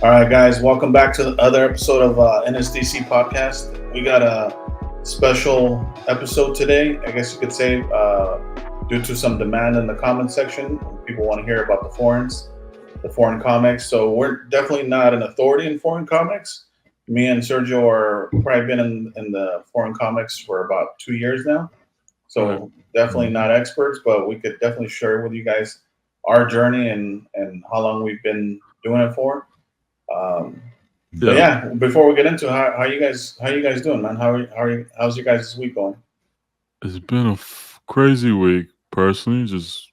All right, guys, welcome back to the other episode of NSDC Podcast. We got a special episode today. I guess you could say due to some demand in the comment section, people want to hear about the foreign comics. So we're definitely not an authority in foreign comics. Me and Sergio are probably been in the foreign comics for about 2 years now. So definitely not experts, but we could definitely share with you guys our journey and how long we've been doing it for. But yeah, before we get into how you guys doing, man? How's your guys' week going? It's been a crazy week, personally. Just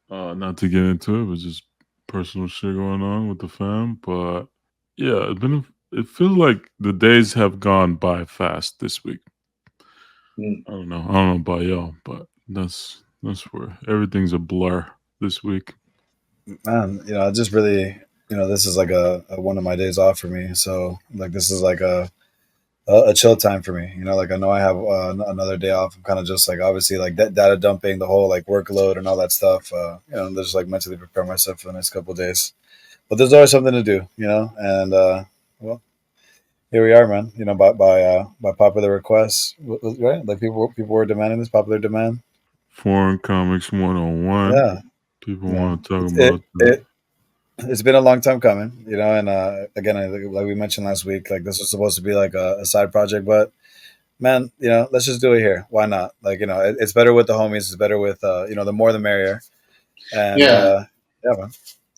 not to get into it, but just personal shit going on with the fam. But yeah, it feels like the days have gone by fast this week. I don't know about y'all, but that's where everything's a blur this week. Man, I just really, this is like a one of my days off for me. So like this is like a chill time for me. Like I know I have another day off. I'm kind of just like obviously like data dumping, the whole like workload and all that stuff. Just like mentally prepare myself for the next couple of days. But there's always something to do, and well, here we are, man. By popular request, right? Like people were demanding this popular demand. Foreign Comics 101. Yeah. People want to talk about that. It's been a long time coming, and again, like we mentioned last week, like this was supposed to be like a side project, but man, let's just do it here. Why not? Like, it's better with the homies. It's better with, the more the merrier. And yeah, man.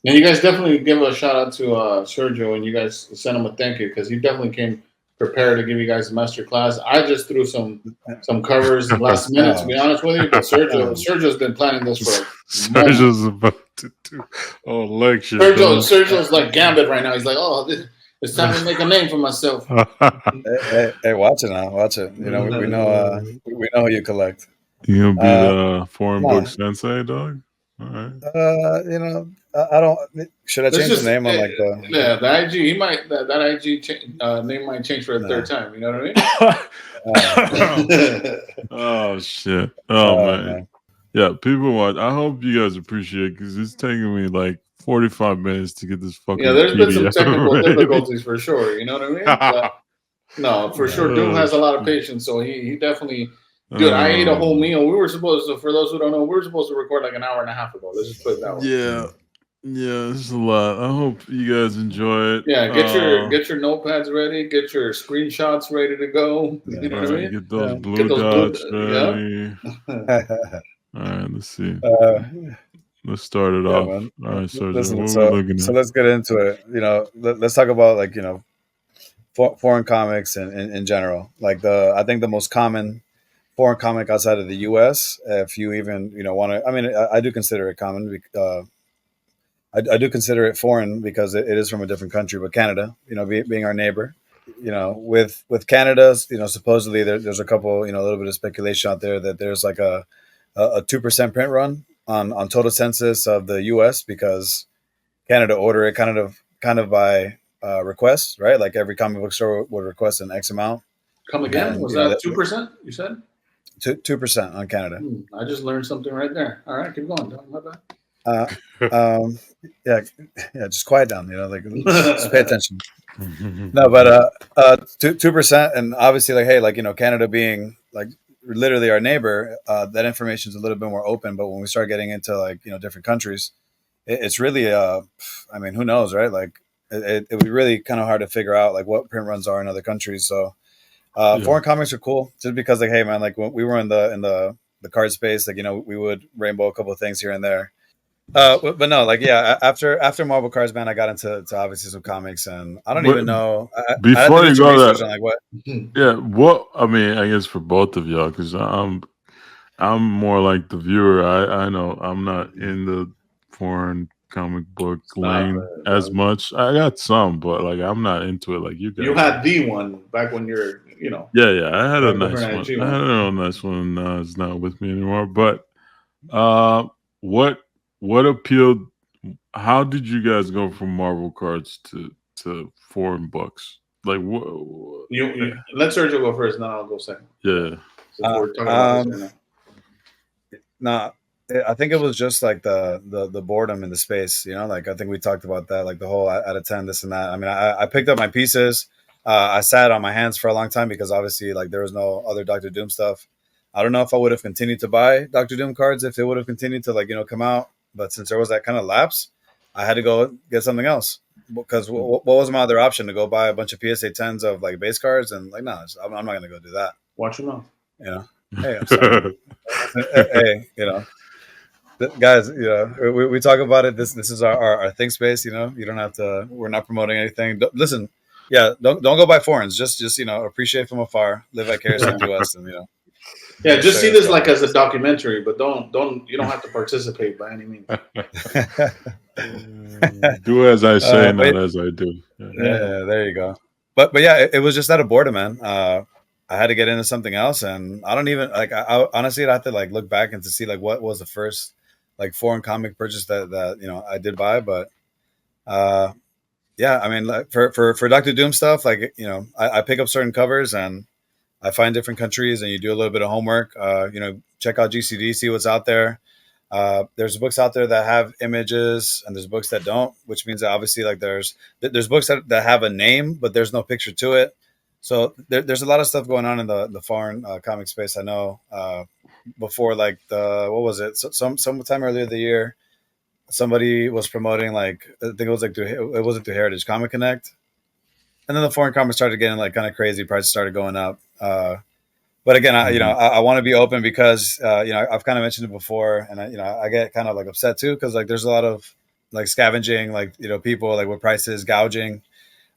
And you guys definitely give a shout out to Sergio, and you guys send him a thank you because he definitely came prepared to give you guys a master class. I just threw some covers last minute, to be honest with you. But Sergio's been planning this for. Sergio's about to do a lecture. Sergio's like Gambit right now. He's like, it's time to make a name for myself. hey, watch it now. Watch it. We know who you collect. You gonna be the foreign book sensei, dog? All right. I don't. Should I change the name on like the? Yeah, the IG. He might that IG name might change for a third time. You know what I mean? Oh shit! Oh man. Yeah, people watch. I hope you guys appreciate it because it's taking me like 45 minutes to get this fucking. Yeah, there's been some PDF technical ready. difficulties for sure. You know what I mean? But, no, for sure. Doom has a lot of patience, so he definitely. Dude, I ate a whole meal. We were supposed to, for those who don't know, we were supposed to record like an hour and a half ago. Let's just put it that way. Yeah, this is a lot. I hope you guys enjoy it. Yeah, get your notepads ready, get your screenshots ready to go. You know what I mean? Get those blue dots ready. Yeah. All right, let's see. Let's start it off. Man. All right, Sergio, Listen, what are we looking at? So let's get into it. Let's talk about like foreign comics and in general. Like I think the most common foreign comic outside of the U.S. If you even want to, I mean, I do consider it common. I do consider it foreign because it is from a different country, but Canada, being our neighbor, with Canada, supposedly there's a couple, a little bit of speculation out there that there's like a 2% print run on total census of the U.S. because Canada order it kind of by request, right? Like every comic book store would request an X amount. Come again? Was that 2%? You said 2% on Canada. I just learned something right there. All right, keep going. My bad. Yeah, just quiet down. Just pay attention. No, but 2%, and obviously, like, hey, like Canada being like literally our neighbor, that information is a little bit more open. But when we start getting into like different countries, it's really I mean, who knows, right? Like, it would be really kind of hard to figure out like what print runs are in other countries. So, foreign comics are cool just because, like, hey, man, like when we were in the card space, like we would rainbow a couple of things here and there. But no, like, yeah, after Marvel Cards, man, I got into obviously some comics, and I don't even know. Before you go there, like what? Yeah, what I mean, I guess for both of y'all, because I'm more like the viewer. I know I'm not in the foreign comic book lane as much. I got some, but like I'm not into it like you guys. You had the one back when you're, Yeah, I had a nice one. I had a nice one. It's not with me anymore. But what appealed? How did you guys go from Marvel Cards to foreign books? Like, let Sergio go first, and then I'll go second. Yeah. Nah, I think it was just like the boredom in the space, like I think we talked about that, like the whole out of 10, this and that. I mean, I picked up my pieces. I sat on my hands for a long time because obviously like there was no other Doctor Doom stuff. I don't know if I would have continued to buy Doctor Doom cards if it would have continued to come out. But since there was that kind of lapse, I had to go get something else because what was my other option, to go buy a bunch of PSA 10s of like base cards? And like, no, I'm not going to go do that. Watch your mouth. Hey, I'm sorry. Hey, guys, we talk about it. This is our think space. You don't have to. We're not promoting anything. Listen, don't go buy foreigns. Just appreciate from afar, live vicariously through us, and Yeah, just see this like as a documentary, but you don't have to participate by any means. Do as I say, not as I do. Yeah, there you go. But yeah, it was just out of boredom, man. I had to get into something else, and I don't even like. I honestly, I'd have to like look back and to see like what was the first like foreign comic purchase that I did buy. But yeah, I mean, like, for Doctor Doom stuff, like I pick up certain covers and I find different countries, and you do a little bit of homework. Check out GCD, see what's out there. There's books out there that have images, and there's books that don't, which means that obviously like there's books that have a name, but there's no picture to it. So there's a lot of stuff going on in the foreign comic space. I know before like what was it? Sometime earlier the year, somebody was promoting like I think it was like it wasn't through Heritage Comic Connect, and then the foreign comics started getting like kind of crazy. Prices started going up. But again, I want to be open because I've kind of mentioned it before, and I get kind of like upset too because like there's a lot of like scavenging, like people like with prices gouging.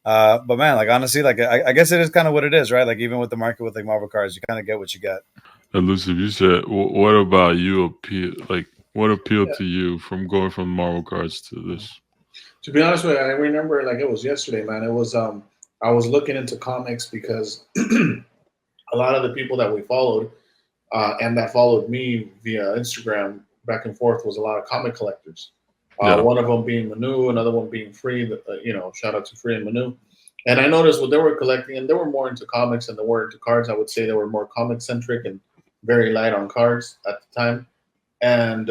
But man, like honestly, like I guess it is kind of what it is, right? Like even with the market with like Marvel cards, you kind of get what you get. Elusive, you said, what about you appeal? Like, what appealed to you from going from Marvel cards to this? To be honest with you, I remember like it was yesterday, man. It was I was looking into comics because a lot of the people that we followed and that followed me via Instagram back and forth was a lot of comic collectors. One of them being Manu, another one being Free. Shout out to Free and Manu. And I noticed what they were collecting, and they were more into comics than they were into cards. I would say they were more comic centric and very light on cards at the time. And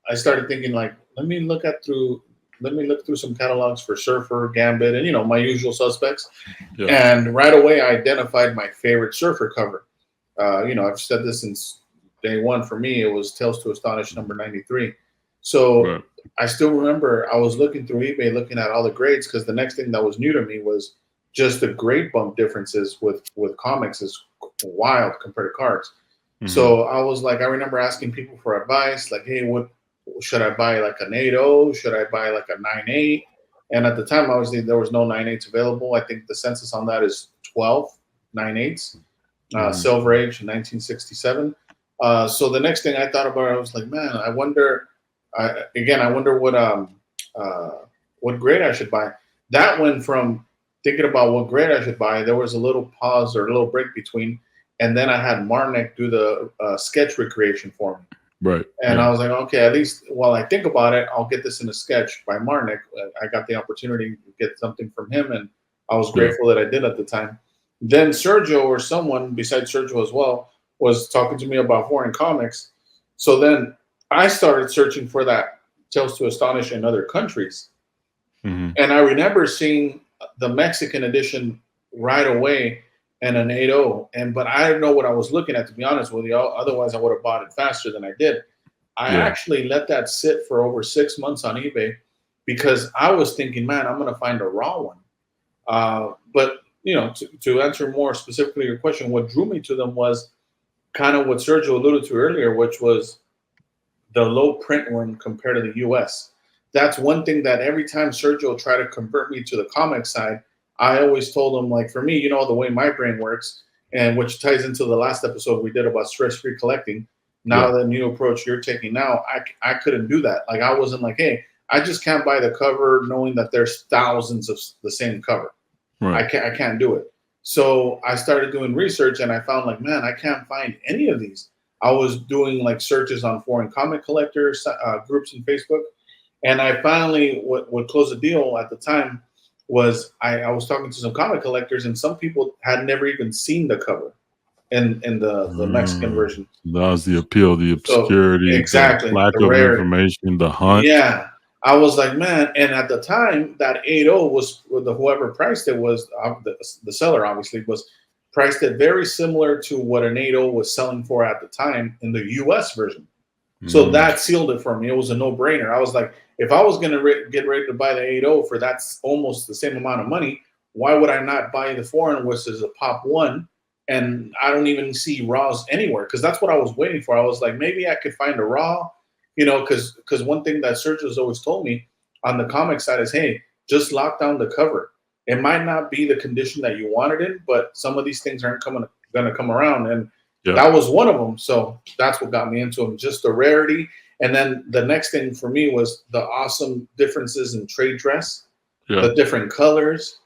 I started thinking like, let me look through some catalogs for Surfer, Gambit, and my usual suspects. Yeah. And right away, I identified my favorite Surfer cover. I've said this since day one. For me, it was Tales to Astonish number 93. So right. I still remember I was looking through eBay, looking at all the grades, because the next thing that was new to me was just the grade bump differences with comics is wild compared to cards. Mm-hmm. So I was like, I remember asking people for advice, like, hey, what should I buy, like an 8.0? Should I buy like a 9.8? And at the time, obviously, there was no 9.8s available. I think the census on that is 12 9.8s. Silver Age, 1967. So the next thing I thought about, I was like, man, I wonder what grade I should buy. That went from thinking about what grade I should buy. There was a little pause or a little break between, and then I had Marnik do the sketch recreation for me. Right. And I was like, okay, at least while I think about it, I'll get this in a sketch by Marnik. I got the opportunity to get something from him, and I was grateful that I did at the time. Then Sergio, or someone besides Sergio as well, was talking to me about foreign comics. So then I started searching for that Tales to Astonish in other countries. Mm-hmm. And I remember seeing the Mexican edition right away and an 8.0. But I didn't know what I was looking at, to be honest with you. Otherwise, I would have bought it faster than I did. I actually let that sit for over 6 months on eBay because I was thinking, man, I'm going to find a raw one. But, to answer more specifically your question, what drew me to them was kind of what Sergio alluded to earlier, which was the low print one compared to the US. That's one thing that every time Sergio tried to convert me to the comic side, I always told him, like, for me, the way my brain works, and which ties into the last episode we did about stress-free collecting. Now the new approach you're taking now, I couldn't do that. Like, I wasn't like, hey, I just can't buy the cover knowing that there's thousands of the same cover. Right. I can't do it. So I started doing research, and I found, like, man, I can't find any of these. I was doing like searches on foreign comic collectors groups in Facebook, and I finally what closed the deal at the time was I was talking to some comic collectors, and some people had never even seen the cover. in the Mexican version. That was the appeal, the So obscurity, the exactly lack the of rare. information, the hunt. Yeah, I was like, man. And at the time, that 8.0 was whoever priced it was the seller. Obviously, was priced it very similar to what an 8.0 was selling for at the time in the U.S. version. So that sealed it for me. It was a no-brainer. I was like, if I was going to get ready to buy the 8.0 for that's almost the same amount of money, why would I not buy the foreign, which is a pop one? And I don't even see raws anywhere, because that's what I was waiting for. I was like, maybe I could find a raw, because one thing that Sergio's always told me on the comic side is, hey, just lock down the cover. It might not be the condition that you wanted in, but some of these things aren't going to come around. And that was one of them. So that's what got me into them, just the rarity. And then the next thing for me was the awesome differences in trade dress, the different colors.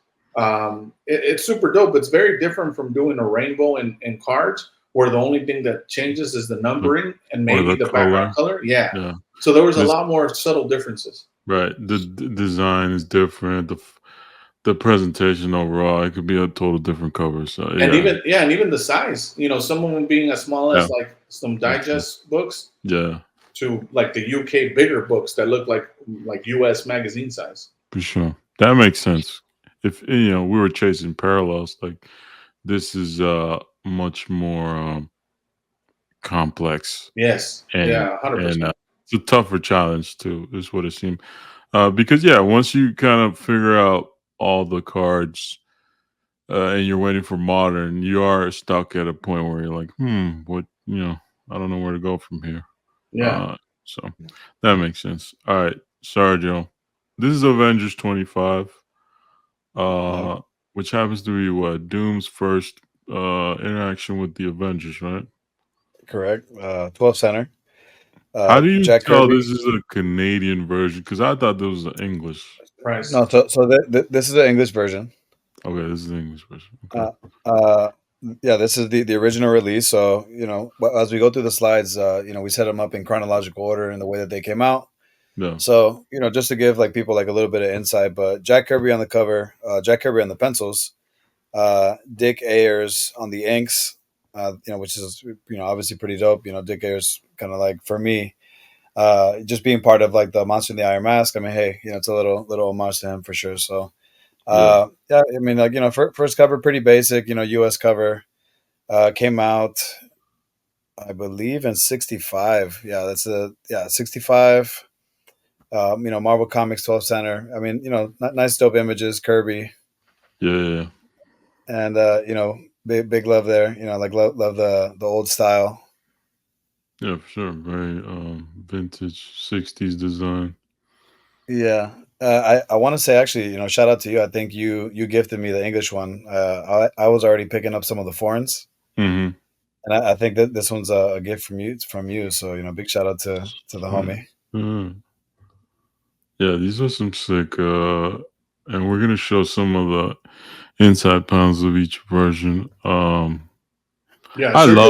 It's super dope. It's very different from doing a rainbow in cards, where the only thing that changes is the numbering and maybe the background color. Yeah. So there was a lot more subtle differences. Right. The design is different. The presentation overall, it could be a total different cover. So and even the size. Some of them being as small as like some digest books. Yeah. To like the UK bigger books that look like US magazine size. For sure. That makes sense. If we were chasing parallels, like this is much more complex. Yes. And, 100%. And it's a tougher challenge too, is what it seemed. Because once you kind of figure out all the cards and you're waiting for modern, you are stuck at a point where you're like, what, I don't know where to go from here. Yeah. So that makes sense. All right, Sergio. This is Avengers 25, which happens to be what Doom's first interaction with the Avengers, right? Correct. 12 center. How do you Jack tell Kirby. this is a Canadian version? Because I thought this was an English. Price. No, so this is the English version. Okay, this is the English version. Okay. This is the original release. So, as we go through the slides, we set them up in chronological order in the way that they came out. Yeah. So, just to give people a little bit of insight, but Jack Kirby on the cover, Jack Kirby on the pencils, Dick Ayers on the inks, which is, obviously pretty dope. Dick Ayers kind of like, for me, just being part of like the Monster in the Iron Mask. I mean, hey, it's a little homage to him for sure. So, I mean, first cover, pretty basic, US cover, came out, I believe in 65. Yeah, that's 65. Marvel Comics 12 center. I mean, nice dope images, Kirby. Yeah. And big love there. Love the old style. Yeah, for sure. Very vintage 60s design. Yeah. I want to say, actually, shout out to you. I think you gifted me the English one. I was already picking up some of the foreigns. Mm-hmm. And I think that this one's a gift from you. So, big shout out to the homie. Mm-hmm. Yeah, these are some sick, and we're going to show some of the inside panels of each version. Sergio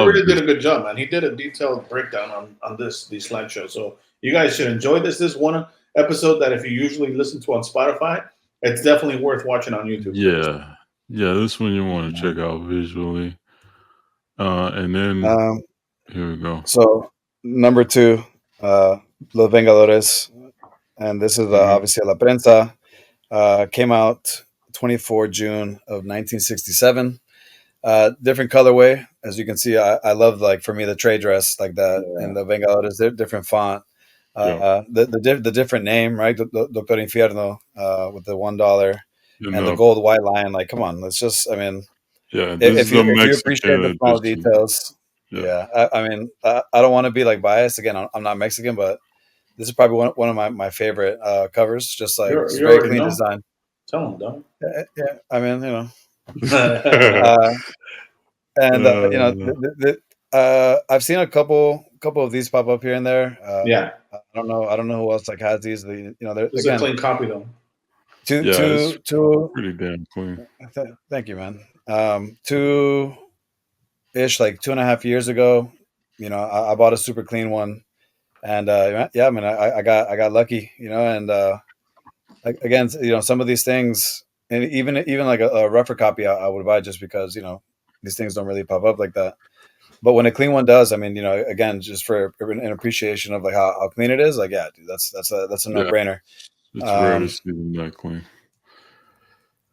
really did a good job, man. He did a detailed breakdown on these slideshows. So you guys should enjoy this. This is one episode that if you usually listen to on Spotify, it's definitely worth watching on YouTube. Yeah, this one you want to check out visually. And then here we go. So number 2, Los Vengadores, and this is obviously La Prensa. Came out 24 June of 1967. Different colorway, as you can see. I love, like, for me, the trade dress like that, and the Vengadores, they're different font. The different name, right? Doctor Infierno with the $1 and the gold white line. Like, come on, let's just. I mean, if you appreciate the small details, I mean, I don't want to be like biased. Again, I'm not Mexican, but this is probably one of my favorite covers. Just like it's very clean design. Tell them, don't. Yeah, I mean, I've seen a couple of these pop up here and there. I don't know who else like has these. It's a clean copy though. Pretty damn clean. Thank you, man. 2-ish, like 2.5 years ago, I bought a super clean one, and I mean, I got lucky, and again, some of these things, and even like a rougher copy, I would buy just because these things don't really pop up like that. But when a clean one does, I mean, again, just for an appreciation of like how clean it is, like, yeah, dude, that's a no brainer. It's rare to see them that clean.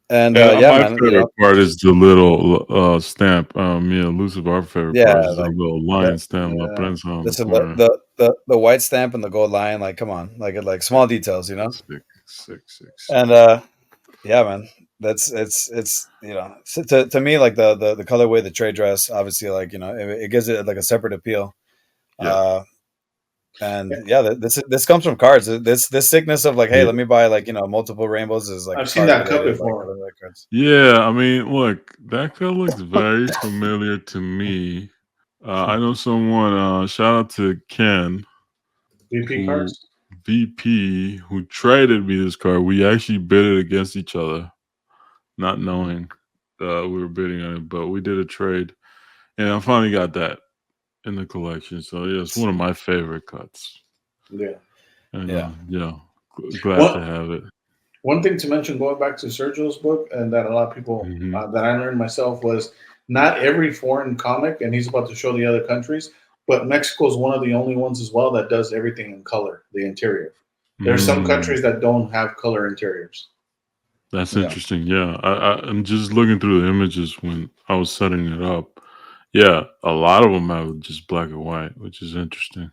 And my man, favorite part is the little stamp. Me and Elusive, our favorite part is like the little lion stamp, La Prensa on the corner. The white stamp and the gold lion, like, come on, like small details, Sick. And yeah, man, that's it's to me, like the colorway, the trade dress, obviously, like, it gives it like a separate appeal. And this comes from cards. This sickness of like, hey, let me buy like multiple rainbows is like I've seen that cup before. Yeah, I mean, look, that cup looks very familiar to me. I know someone. Shout out to Ken, VP, who traded me this card. We actually bid it against each other, not knowing we were bidding on it, but we did a trade, and I finally got that in the collection. So yeah, it's one of my favorite cuts. Yeah. And, glad to have it. One thing to mention, going back to Sergio's book, and that a lot of people that I learned myself, was not every foreign comic, and he's about to show the other countries, but Mexico is one of the only ones as well that does everything in color, the interior. There's some countries that don't have color interiors. That's interesting. Yeah, I'm just looking through the images when I was setting it up. Yeah, a lot of them have just black and white, which is interesting.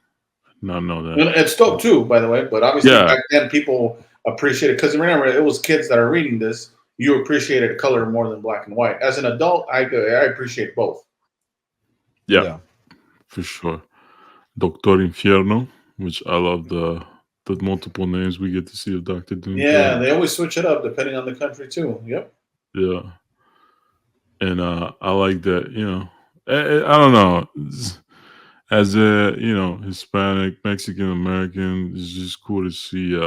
Not know that. And it's dope too, by the way. But obviously back then people appreciated, because remember, it was kids that are reading this. You appreciated color more than black and white. As an adult, I appreciate both. Yeah, for sure. Doctor Infierno, which I love the multiple names we get to see of Dr. Doom. Yeah, they always switch it up depending on the country too. Yep. Yeah. And I like that, I don't know. As a, Hispanic, Mexican American, it's just cool to see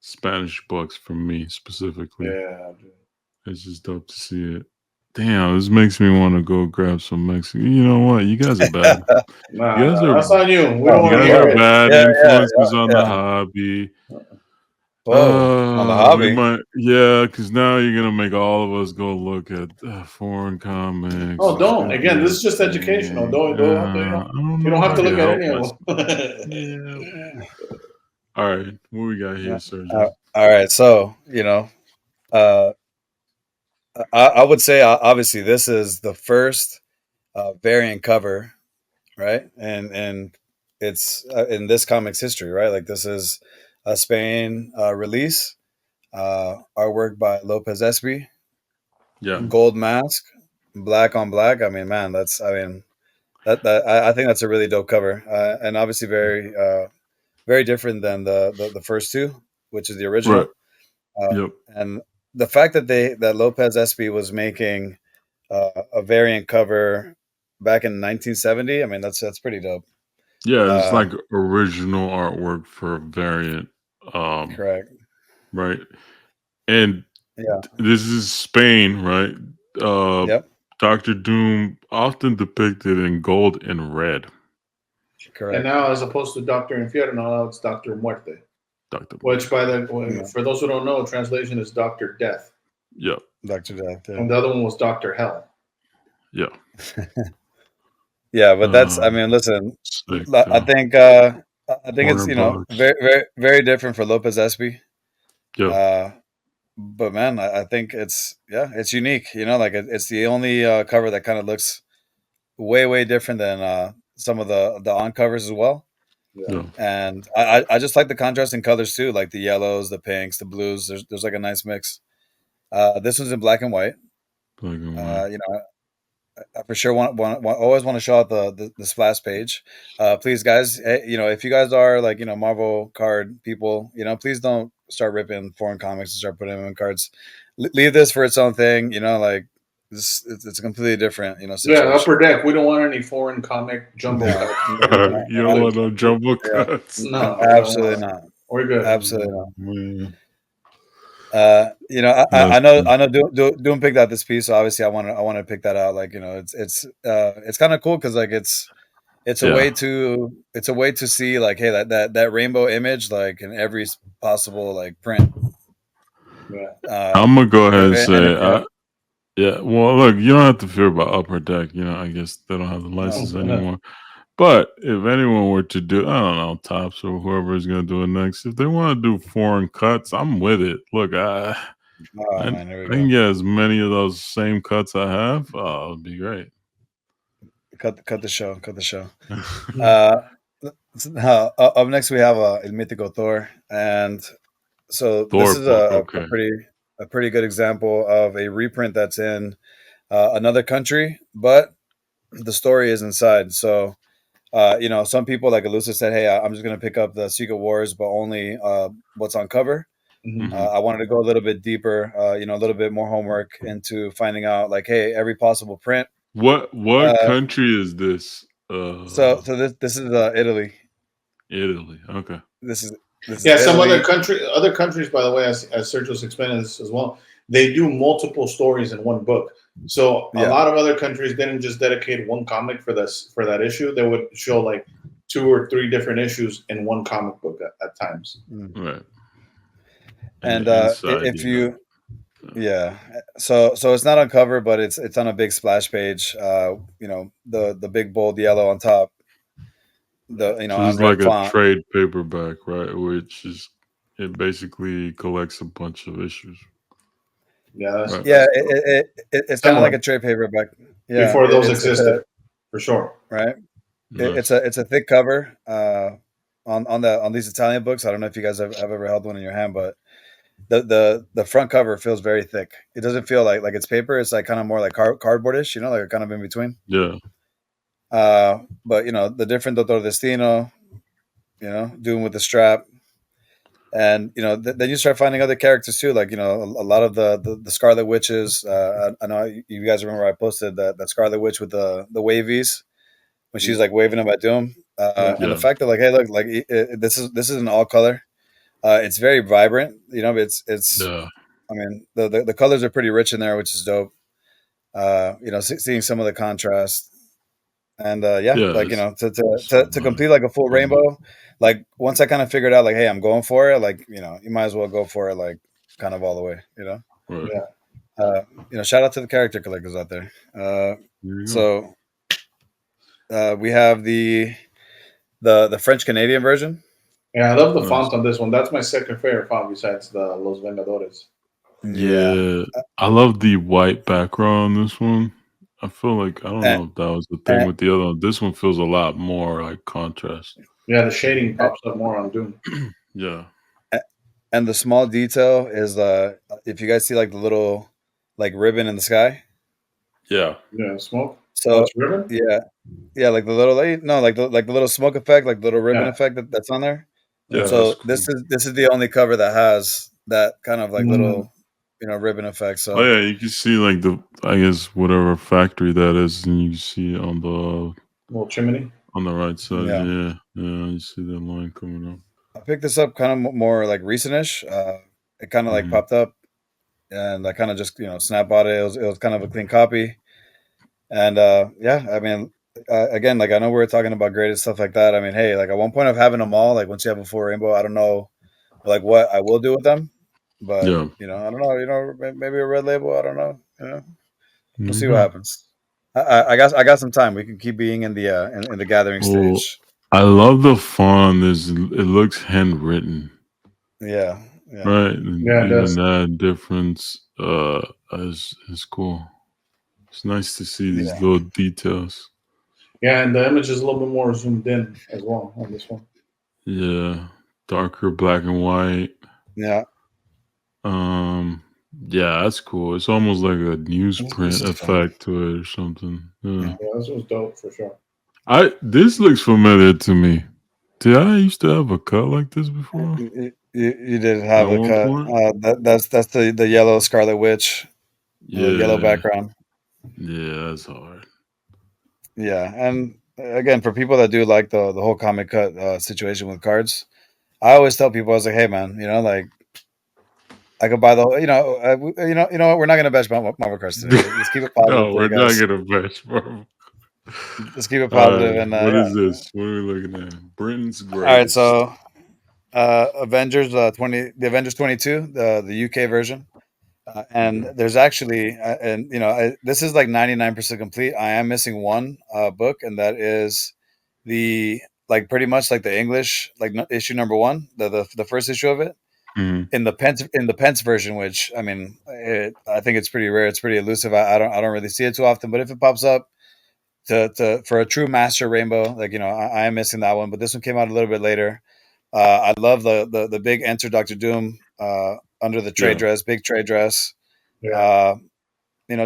Spanish books from me specifically. Yeah, dude. It's just dope to see it. Damn, this makes me want to go grab some Mexican. You know what? You guys are bad. That's on you. We don't want to you guys hear are it. bad influences on the hobby. On the hobby? Because now you're going to make all of us go look at foreign comics. Oh, don't. Again, this is just educational. You don't have to look at any of them. All right. What we got here, Sergio? All right. So, I would say, obviously, this is the first variant cover, right? And it's in this comic's history, right? Like, this is a Spain release, artwork by Lopez Espy. Yeah. Gold mask, black on black. I mean, man, I think that's a really dope cover, and obviously very different than the first two, which is the original. Right. And the fact that Lopez Espy was making a variant cover back in 1970, I mean, that's pretty dope. Yeah, it's like original artwork for a variant. Correct. Right. And this is Spain, right? Yep. Dr. Doom often depicted in gold and red. Correct. And now, as opposed to Dr. Infierno, now it's Dr. Muerte. Which, for those who don't know, translation is Dr. Death. Yep. Dr. Death. Yeah. And the other one was Dr. Hell. Yeah. Yeah, but that's, I mean, listen, I think it's, very, very, very different for Lopez Espy. Yeah. But man, I think it's unique, like it's the only cover that kind of looks way, way different than some of the on covers as well. Yeah. And I just like the contrast in colors too, like the yellows, the pinks, the blues. There's like a nice mix. This one's in black and white. I for sure always want to show out the splash page. Please, guys, if you guys are like Marvel card people, please don't start ripping foreign comics and start putting them in cards. Leave this for its own thing. Like it's completely different. Situation. Yeah, Upper Deck. We don't want any foreign comic jumbo cuts. You don't want no jumbo cuts. No, absolutely not. We're good. Absolutely not. I know Doom picked out this piece, so obviously I want to pick that out. Like, it's kind of cool because like it's a way to see like, hey, that rainbow image like in every possible like print. I'm gonna go ahead and say Yeah, well, look, you don't have to fear about Upper Deck. I guess they don't have the No. license anymore. But if anyone were to do, I don't know, Tops or whoever is going to do it next, if they want to do foreign cuts, I'm with it. Look, Oh I man, here we can go. get as many of those same cuts I have. Oh, it'd be great. Cut the show. Cut the show. Uh, up next we have El Mítico Thor, and so this Thor is book, a okay. pretty good example of a reprint that's in another country, but the story is inside. So some people like Elusive said, "Hey, I'm just gonna pick up the Secret Wars, but only what's on cover." Mhm. Mhm. I wanted to go a little bit deeper, a little bit more homework into finding out, like, hey, every possible print. What Uh, country is this? so this is Italy. Italy. Okay. This is this is Yeah, some Italy. other countries, by the way, as Sergio's explaining this as well, they do multiple stories in one book. So a Yeah, lot of other countries didn't just dedicate one comic for that issue. They would show like 2 or 3 different issues in one comic book at times. mm. Right. And And the inside, if you yeah, so it's not on cover, but it's on a big splash page. The big bold yellow on top. So On there's red like a font. trade paperback, right? Which is it basically collects a bunch of issues. Yeah, Right. Yeah, that's it's kind of like similar a trade paperback. Yeah, before those it's a existed, for sure. right. It's Nice. a thick cover. On these Italian books, I don't know if you guys have ever held one in your hand, but the front cover feels very thick. It doesn't feel like it's paper. It's like kind of more like cardboardish, like kind of in between. Yeah. But the different Dottor Destino, doing with the strap, and then you start finding other characters too, like a lot of the Scarlet Witches. I know you guys remember I posted that Scarlet Witch with the wavies when she's like waving them at Doom, Yeah. and the Yeah. fact that like, hey, look, like this is an all color. It's very vibrant. It's. Yeah. I mean, the colors are pretty rich in there, which is dope. Seeing some of the contrast, and Yeah. like It's, to complete like a full um, rainbow. Like once I kind of figured out, like, hey, I'm going for it. Like you might as well go for it, like kind of all the way. right. Yeah. Shout out to the character collectors out there. There you go. So we have the French Canadian version. Yeah, I love the Nice. font on this one. That's my second favorite font besides the Los Vengadores. Yeah. I love the white background on this one. I feel like I don't And, know if that was the thing and, with the other one. This one feels a lot more like contrast. Yeah, the shading pops up more on Doom. Yeah. and the small detail is if you guys see like the little like ribbon in the sky. Yeah. Yeah, smoke. So It's ribbon. yeah, like the little no, like the little smoke effect, like the little ribbon Yeah. effect that's on there. Yeah. So That's cool. this is the only cover that has that kind of like Mm. little ribbon effect. So Oh yeah, you can see like I guess whatever factory that is, and you can see on Little chimney. the right side. Yeah. Yeah, you see that line coming up. I picked this up kind of more like recentish. It kind of like Mhm. popped up, and I kind of just snap bought it. It was kind of a clean copy, and I mean, again, like I know we were talking about graded stuff like that. I mean, hey, like at one point of having them all, like once you have a full rainbow, I don't know, like what I will do with them, but Yeah. I don't know, maybe a red label. I don't know, we'll see Okay. what happens. I got some time. We can keep being in the gathering Oh, stage. I love the font. It looks handwritten, Yeah. right? And Yeah, it even does. that difference is cool. It's nice to see these Yeah. little details. Yeah, and the image is a little bit more zoomed in as well on this one. Yeah, darker black and white. Yeah. Yeah, that's cool. It's almost like a newsprint This is fun. effect to it or something. Yeah. Yeah, this was dope for sure. This looks familiar to me. Did I used to have a cut like this before? You did have At a one cut. point? That's the yellow Scarlet Witch, yellow Yeah. background. Yeah, that's hard. Yeah, and again, for people that do like the whole comic cut situation with cards, I always tell people, I was like, hey man, like I could buy the you know what, we're not gonna bash Marvel cards today. Let's keep it positive, No, for you we're not guys. gonna bash Marvel. Let's keep it All positive, right, and what is yeah. this? What are we looking at? Britain's All right, greatest. so Avengers the Avengers 22, the UK version. And Okay. there's actually, and this is like 99% complete. I am missing one book, and that is the like pretty much like the English like issue number one, the first issue of it Mhm. in the Pence version, which I mean, I think it's pretty rare. It's pretty elusive. I don't really see it too often, but if it pops up for a true master rainbow, like I am missing that one. But this one came out a little bit later. I love the big Enter Doctor Doom under the trade Yeah. dress, big trade dress. Yeah. Uh,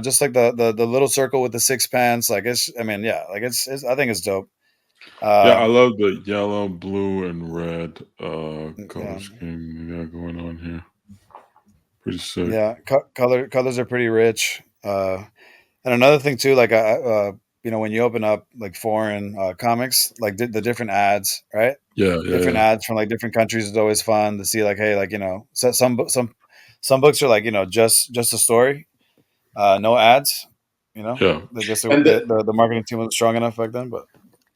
just like the little circle with the six pants. Like I mean, yeah, like it's I think it's dope. Yeah, I Uh, love the yellow, blue, and red color yeah, scheme you got going on here. Pretty sick. yeah, colors are pretty rich. And another thing too, like when you open up like foreign comics, like the different ads, right? Yeah, The yeah, different yeah. ads from like different countries is always fun to see. Like, hey, like some books are like just a story, no ads. Yeah. They just And the marketing team wasn't strong enough back then. But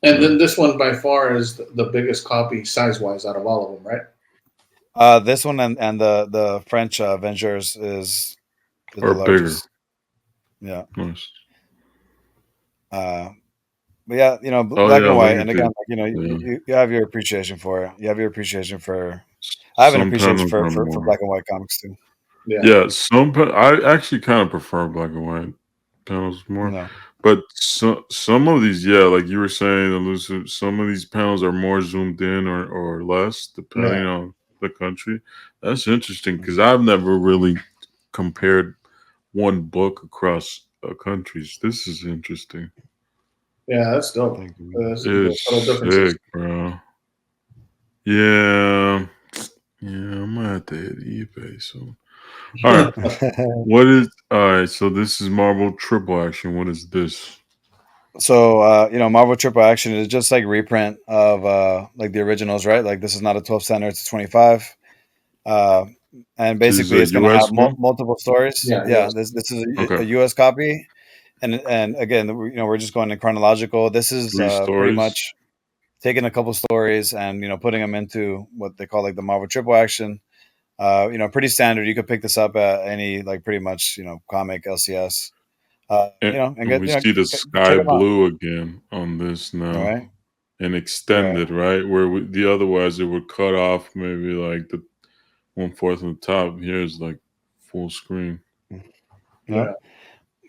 then this one by far is the biggest copy size wise out of all of them, right? this one and the French Avengers is the Or bigger. largest. Yeah. Nice. But yeah, Oh black yeah, and look white, at and again, this. like Yeah. you have your appreciation for it. You have your appreciation for. I have an Some appreciation panels are for more. black and white comics too. Yeah. Yeah, I actually kind of prefer black and white panels more. No. But some of these, yeah, like you were saying, elusive. Some of these panels are more zoomed in or less, depending Yeah. on the country. That's interesting because I've never really compared one book across countries. This is interesting. Yeah, that's dope. Thank you. The It's subtle differences. sick, bro. Yeah, yeah. I'm gonna have to hit eBay. So, all right. What is all right? So this is Marvel Triple Action. What is this? So Marvel Triple Action is just like reprint of like the originals, right? Like this is not a 12 center; it's a 25. Uh, and This is basically, a it's going to have US one. multiple stories. Yeah, Yeah, yes. this is a Okay, U.S. copy, and again, we're just going in chronological. This is three pretty stories. much taking a couple stories and putting them into what they call like the Marvel Triple Action. Pretty standard. You could pick this up at any like pretty much comic LCS. And And get we see the check sky them out. blue again on this All now right, and right. extended, right? Where the otherwise it would cut off maybe like the 1/4 of the top. Here's like full screen. Yeah, Yeah.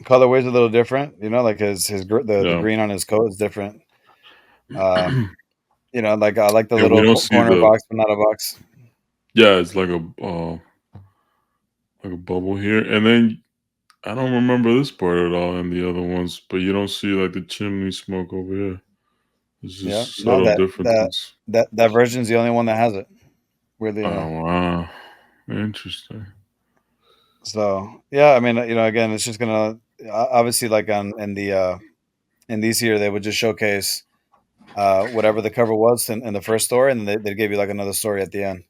colorway's a little different. Like the Yeah. green on his coat is different. Uh, like I like the And we little don't see corner the box, but not a box. yeah, it's like a bubble here. And then I don't remember this part at all in the other ones, but you don't see like the chimney smoke over here. It's Yeah, just no, subtle that differences. that version's the only one that has it. Weirdly enough. Oh wow. Interesting. So yeah, I mean, again, it's just gonna obviously like in these here they would just showcase whatever the cover was in the first story, and then they'd give you like another story at the end.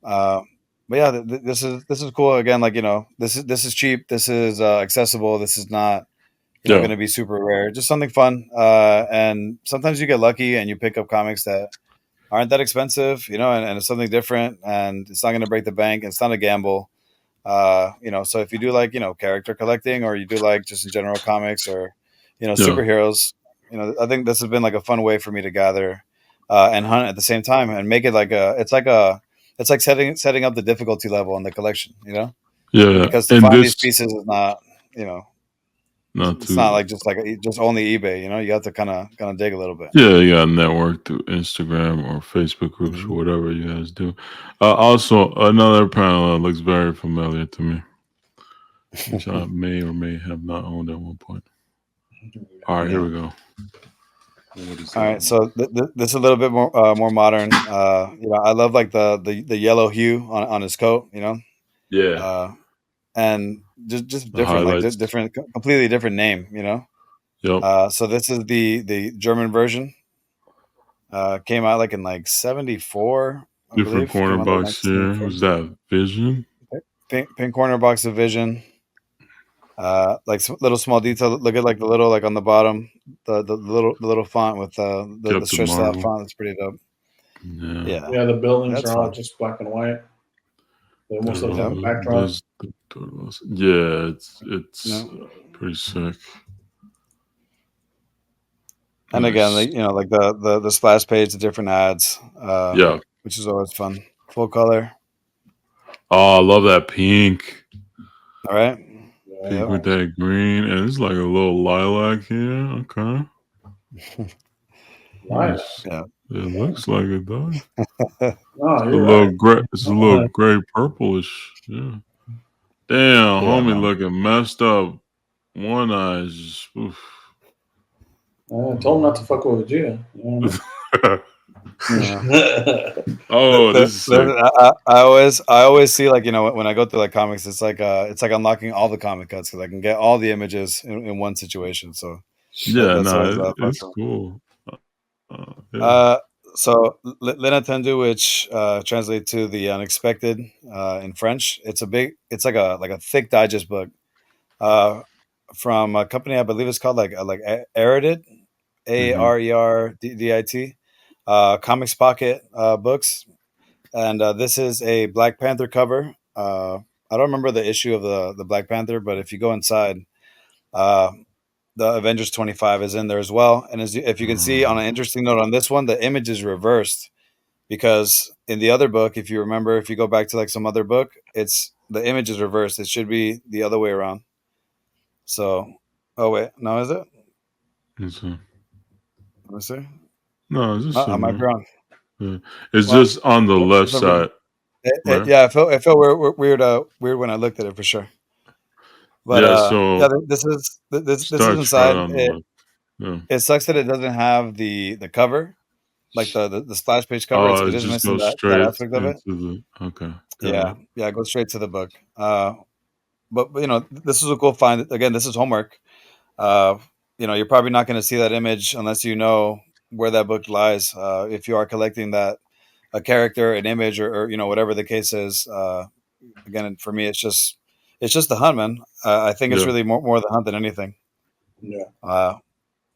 Uh, but yeah, this is cool. Again, like this is cheap. This is accessible. This is not Yeah. going to be super rare. Just something fun. And sometimes you get lucky and you pick up comics that aren't that expensive, and it's something different, and it's not going to break the bank. It's not a gamble. So if you do like character collecting, or you do like just in general comics, or Yeah. superheroes, I think this has been like a fun way for me to gather and hunt at the same time, and make it like it's like setting up the difficulty level in the collection, Yeah. because to And find this these pieces is not not it's not too like just only eBay. You have to kind of dig a little bit. yeah, you got network through Instagram or Facebook groups or Mhm. whatever you guys do. Also, another panel that looks very familiar to me, which I may or may have not owned at one point. All right, here Yeah. we go. What is All that right, one? so this is a little bit more modern. I love like the yellow hue on his coat. Yeah, Uh, and just the different, like highlights. different, completely different name. Yep. So this is the German version. Came out like in like '74, I Different believe. corner Came out like box here. 1974. Was that Vision? Pink corner box of Vision. Like little small detail. Look at like the little like on the bottom, the little font with the Captain stretched out Marvel. font. That's pretty dope. Yeah. Yeah, Yeah, the buildings that's are all fun. just black and white. It almost looks like a Yep. backdrop. Yeah, it's Yep. pretty sick. And again, Nice. like the splash page, the different ads, Yeah. which is always fun. Full color. Oh, I love that pink. All right. Yeah, Pink Yep. with that green. And it's like a little lilac here. Okay. lilac. Nice. Yeah. It looks like it though. No, A you're little right. gray. It's a little gray purplish. Yeah. Damn, Yeah, homie man. looking messed up. One eye is just. Oof. I told him not to fuck with Vegeta. You know what Yeah. I mean? Oh, this is sick. I always see, like, when I go through like comics, it's like unlocking all the comic cuts because I can get all the images in one situation. So Yeah, that's always no, fun it's for me. cool. Yeah. So l'inattendu, which translates to the unexpected in French, it's like a thick digest book from a company I believe it's called like Aredit, Areerdit, Comics Pocket Books, and this is a Black Panther cover. I don't remember the issue of the Black Panther, but if you go inside, uh, the Avengers 25 is in there as well. And if you can see on an interesting note on this one, the image is reversed because in the other book, if you remember, if you go back to like some other book, it's the image is reversed. It should be the other way around. So, oh wait, no, is it? It's a- Let me see. no, it's just I might be similar. wrong. Yeah. It's Well, just on the for left some reason, side. Right? yeah, it felt weird when I looked at it for sure. But Yeah, yeah, so this is starts right inside. on the left. Yeah. It sucks that it doesn't have the cover, like the splash page cover. Oh, It it is just missing goes that straight aspect of it. into the. Okay, got Yeah, it. yeah, it goes straight to the book. But this is a cool find. Again, this is homework. Uh, you're probably not going to see that image unless you know where that book lies. If you are collecting a character, an image, or whatever the case is. Again, for me, it's just the hunt, man. I think it's Yeah. really more the hunt than anything. Yeah.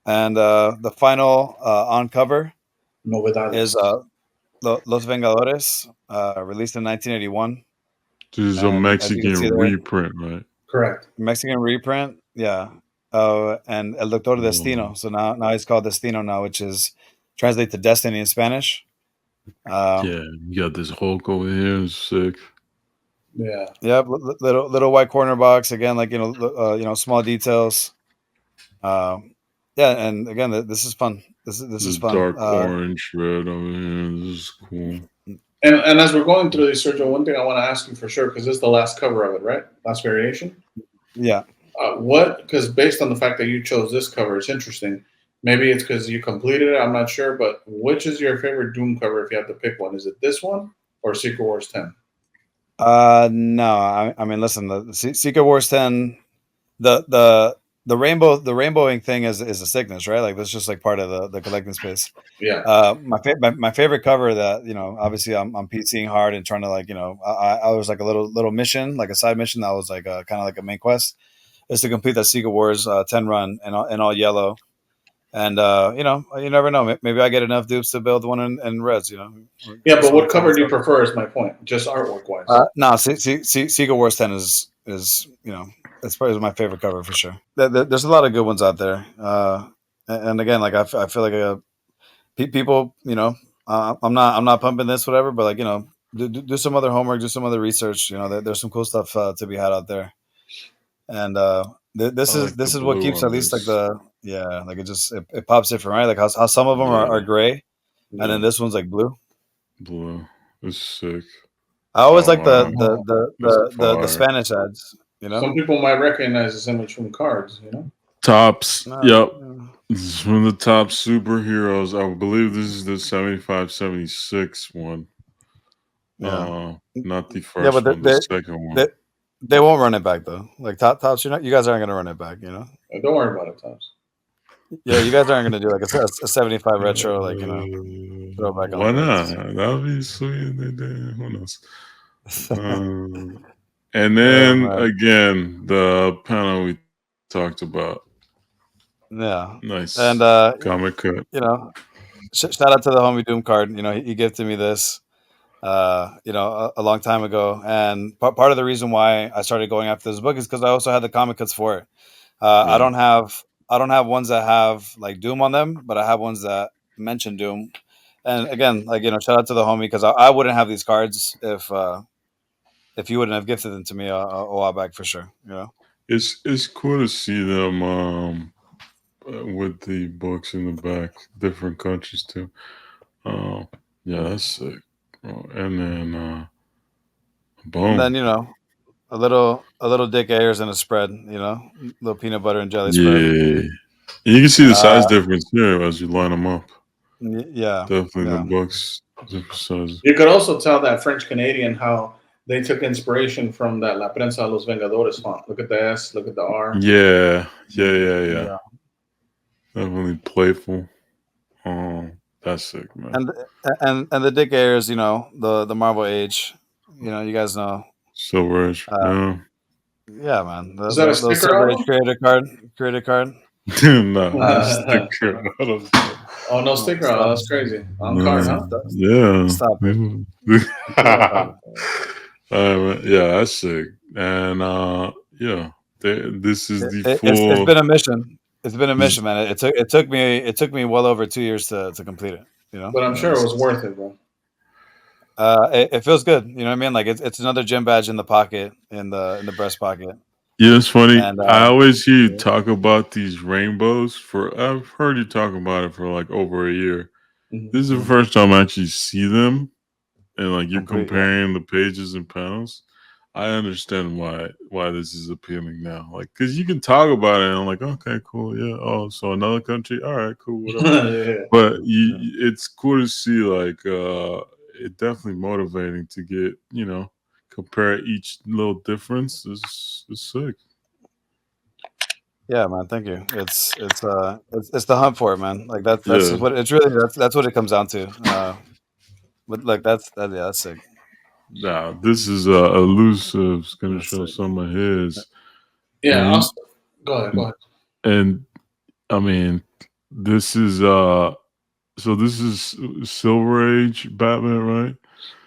And the final on cover is Novedades. Los Vengadores, released in 1981. This is a And as you can see Mexican there, reprint, right? Correct. Mexican reprint, yeah. And El Doctor Destino. Oh, So now he's called Destino now, which is translate to destiny in Spanish. yeah, you got this Hulk over here. It's sick. Yeah. Yeah, little white corner box again, like small details. Yeah, and again, this is fun. This is This fun. dark orange red over here. This is cool. And as we're going through these, Sergio, one thing I want to ask you for sure, because this is the last cover of it, right? Last variation. Yeah. Because based on the fact that you chose this cover, it's interesting. Maybe it's because you completed it. I'm not sure, but which is your favorite Doom cover if you have to pick one? Is it this one or Secret Wars 10? No, I mean, listen, the Secret Wars 10, the rainbowing thing is a sickness, right? Like that's just like part of the collecting space. Yeah. My favorite cover that obviously I'm PCing hard and trying to I was like a little mission, like a side mission that was like kind of like a main quest, is to complete that Secret Wars 10 run and all yellow. And you never know. Maybe I get enough dupes to build one in reds. Yeah, but what cover do you prefer? Is my point. Just artwork wise. No, Secret Wars 10 is it's probably my favorite cover for sure. There's a lot of good ones out there. And again, like I feel like people, I'm not pumping this whatever, but like do some other homework, do some other research. There's some cool stuff to be had out there. And this I like is the what blue keeps on at least like this. like it pops different, right? Like how some of them are gray, Yeah. and then this one's like blue. Blue. It's sick. I always like wow. the Spanish ads. Some people might recognize this image from cards. Tops. No, Yep. This is one of the top superheroes. I believe this is the 75-76 one. Yeah. Not the Yeah, first but one, the second one. they won't run it back though. Like tops, you guys aren't gonna run it back. Don't worry about it, Tops. Yeah, you guys aren't gonna do like a 75 retro, like throw back Why on the not? cards. That would be sweet. Who knows? And then man. again, the panel we talked about. Yeah. Nice. And comic cut. shout out to the homie Doom card. He gifted me this. a long time ago. And part of the reason why I started going after this book is because I also had the comic cuts for it. I don't have ones that have like Doom on them, but I have ones that mention Doom. And again, like shout out to the homie because I wouldn't have these cards if you wouldn't have gifted them to me a while back for sure. It's cool to see them with the books in the back, different countries too. Yeah, that's sick. And then boom. And then a little Dick Ayers and a spread, little peanut butter and jelly spread. Yeah, you can see the size difference here as you line them up. Yeah, definitely the books different sizes. You could also tell that French Canadian how they took inspiration from that La Prensa Los Vengadores font. Look at the S, look at the R. Yeah. Definitely playful. That's sick, man. And the Dick Ayers, the Marvel Age, you guys know. Silver Age. Yeah, man. Is that a sticker Silver Age creator card? No, sticker. Oh, no sticker. Oh, that's crazy. On card, huh? Yeah. Stop it. Yeah, that's sick. And yeah, this is the full. It's been a mission. It's been a mission, man. It took me well over 2 years to complete it. But I'm sure it was worth it, bro. It feels good. You know what I mean? Like it's another gym badge in the pocket, in the breast pocket. Yeah, it's funny. And, I always hear you talk about these rainbows. I've heard you talk about it for like over a year. Mm-hmm. This is the first time I actually see them, and like you're comparing the pages and panels. I understand why this is appealing now. Like, because you can talk about it, and I'm like, okay, cool, yeah. Oh, so another country, all right, cool, whatever. Yeah. But it's cool to see. Like, it definitely motivating to get compare each little difference. It's sick. Yeah, man. Thank you. It's the hunt for it, man. Like that's what it's really. That's what it comes down to. But like that's sick. Now this is Elusive's gonna show some of his. Yeah, go ahead. And I mean, this is so this is Silver Age Batman, right?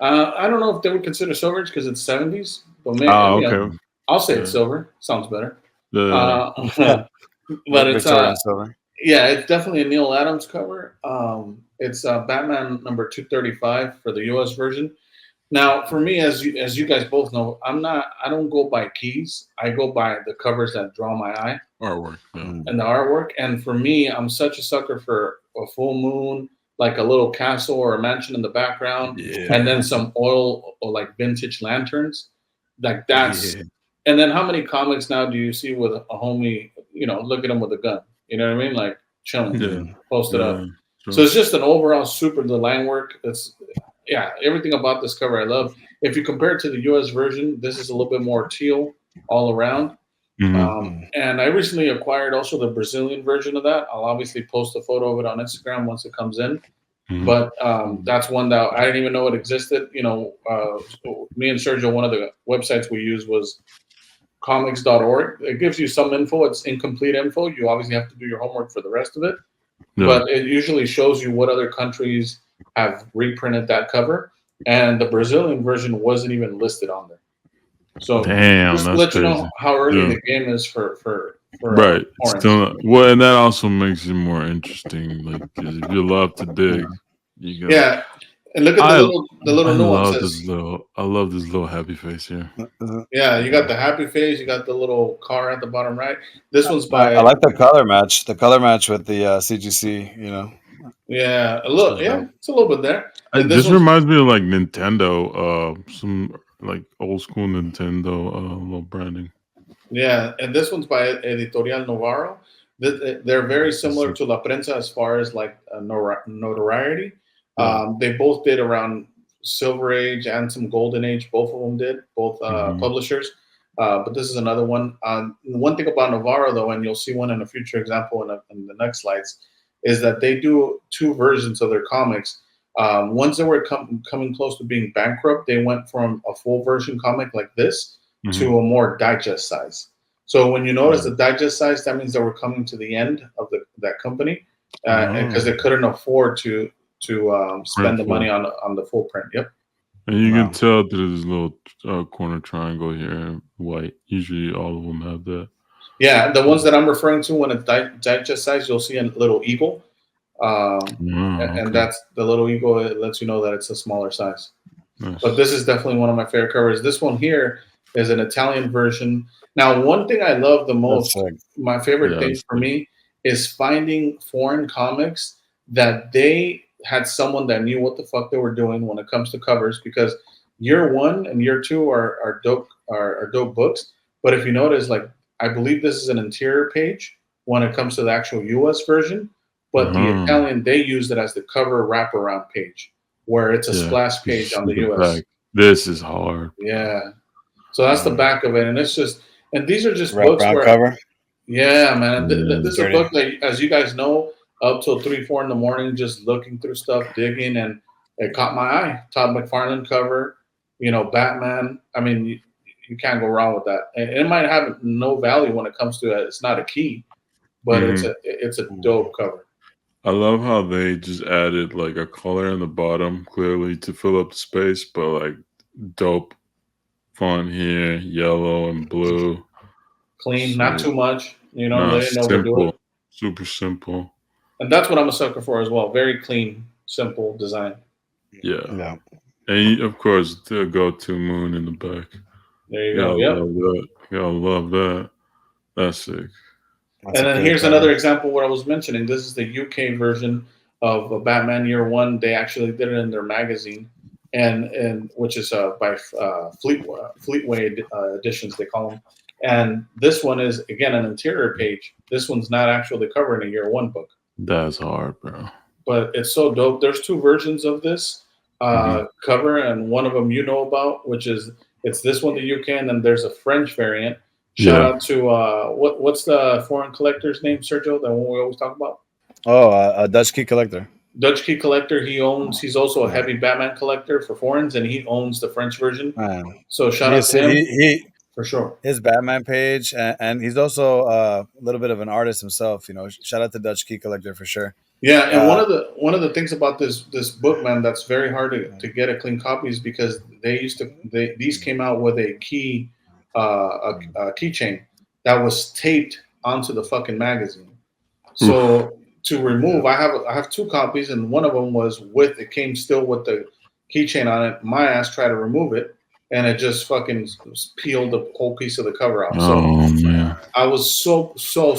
I don't know if they would consider Silver Age because it's 70s, but maybe okay. I'll say it's silver. Sounds better. But it's silver. Yeah, it's definitely a Neil Adams cover. It's Batman number 235 for the US version. Now, for me, as you guys both know, I don't go by keys. I go by the covers that draw my eye. Artwork. Yeah. And the artwork. And for me, I'm such a sucker for a full moon, like a little castle or a mansion in the background, and then some oil or like vintage lanterns. Like that's and then how many comics now do you see with a homie, look at him with a gun? You know what I mean? Like chilling, posted up. Sure. So it's just an overall the line work. Everything about this cover I love. If you compare it to the US version, this is a little bit more teal all around. Mm-hmm. And I recently acquired also the Brazilian version of that. I'll obviously post a photo of it on Instagram once it comes in. Mm-hmm. But that's one that I didn't even know it existed. Me and Sergio, one of the websites we use was comics.org. It gives you some info. It's incomplete info. You obviously have to do your homework for the rest of it. Yeah. But it usually shows you what other countries have reprinted that cover. And the Brazilian version wasn't even listed on there. So just to let crazy. You know how early the game is for right. Still, well, and that also makes it more interesting. Like, if you love to dig, you go. And look at the little nuances. I love this little happy face here. Yeah, you got the happy face. You got the little car at the bottom right. This one's by. I like the color match. The color match with the CGC. Yeah, a little. Yeah, it's a little bit there. This reminds me of like Nintendo. Some like old school Nintendo little branding. Yeah, and this one's by Editorial Novaro. They're very similar to La Prensa as far as like notoriety. They both did around Silver Age and some Golden Age. Both of them did, both publishers. But this is another one. One thing about Novaro, though, and you'll see one in a future example in the next slides, is that they do two versions of their comics. Ones that were coming close to being bankrupt, they went from a full version comic like this to a more digest size. So when you notice the digest size, that means that we're coming to the end of that company, because they couldn't afford to spend the money on the full print. Yep. And you can No. tell that there's a little corner triangle here, white. Usually all of them have that. Yeah, the ones that I'm referring to when it's digest size, you'll see a little eagle. And Okay. that's the little eagle. It lets you know that it's a smaller size. Nice. But this is definitely one of my favorite covers. This one here is an Italian version. Now, one thing I love the most, my favorite thing for me, is finding foreign comics that they had someone that knew what the fuck they were doing when it comes to covers. Because year 1 and year 2 are dope books. But if you notice, like I believe this is an interior page when it comes to the actual U.S. version. But the Italian, they used it as the cover wraparound page, where it's a splash page on the US. Back. This is hard. Yeah. So that's the back of it. And it's just, and these are just books where, cover. Yeah, man. This is a book that, as you guys know, up till 3, 4 in the morning, just looking through stuff, digging, and it caught my eye. Todd McFarlane cover, Batman. I mean, you can't go wrong with that. And it might have no value when it comes to it. It's not a key, but it's a dope cover. I love how they just added like a color in the bottom clearly to fill up the space, but like dope font here, yellow and blue. Clean, not too much. They didn't overdo it. Super simple. And that's what I'm a sucker for as well. Very clean, simple design. Yeah. And of course, the go-to moon in the back. There you go. Yep. Love that. That's sick. And then here's another example where I was mentioning. This is the UK version of Batman Year One. They actually did it in their magazine, and which is by Fleetway editions they call them. And this one is again an interior page. This one's not actually covering a Year One book. That's hard, bro. But it's so dope. There's 2 versions of this cover, and one of them about, which is it's this one, the UK, and then there's a French variant. Shout out to what's the foreign collector's name, Sergio? That one we always talk about. A Dutch Key Collector. Dutch Key Collector. He's also a heavy Batman collector for foreigns, and he owns the French version. So shout out to him. He for sure. His Batman page, and he's also a little bit of an artist himself. Shout out to Dutch Key Collector for sure. Yeah, and one of the things about this book, man, that's very hard to get a clean copy is because these came out with a key. A keychain that was taped onto the fucking magazine. So to remove, I have 2 copies, and one of them was it came still with the keychain on it. My ass tried to remove it, and it just fucking peeled the whole piece of the cover off. Man. I was so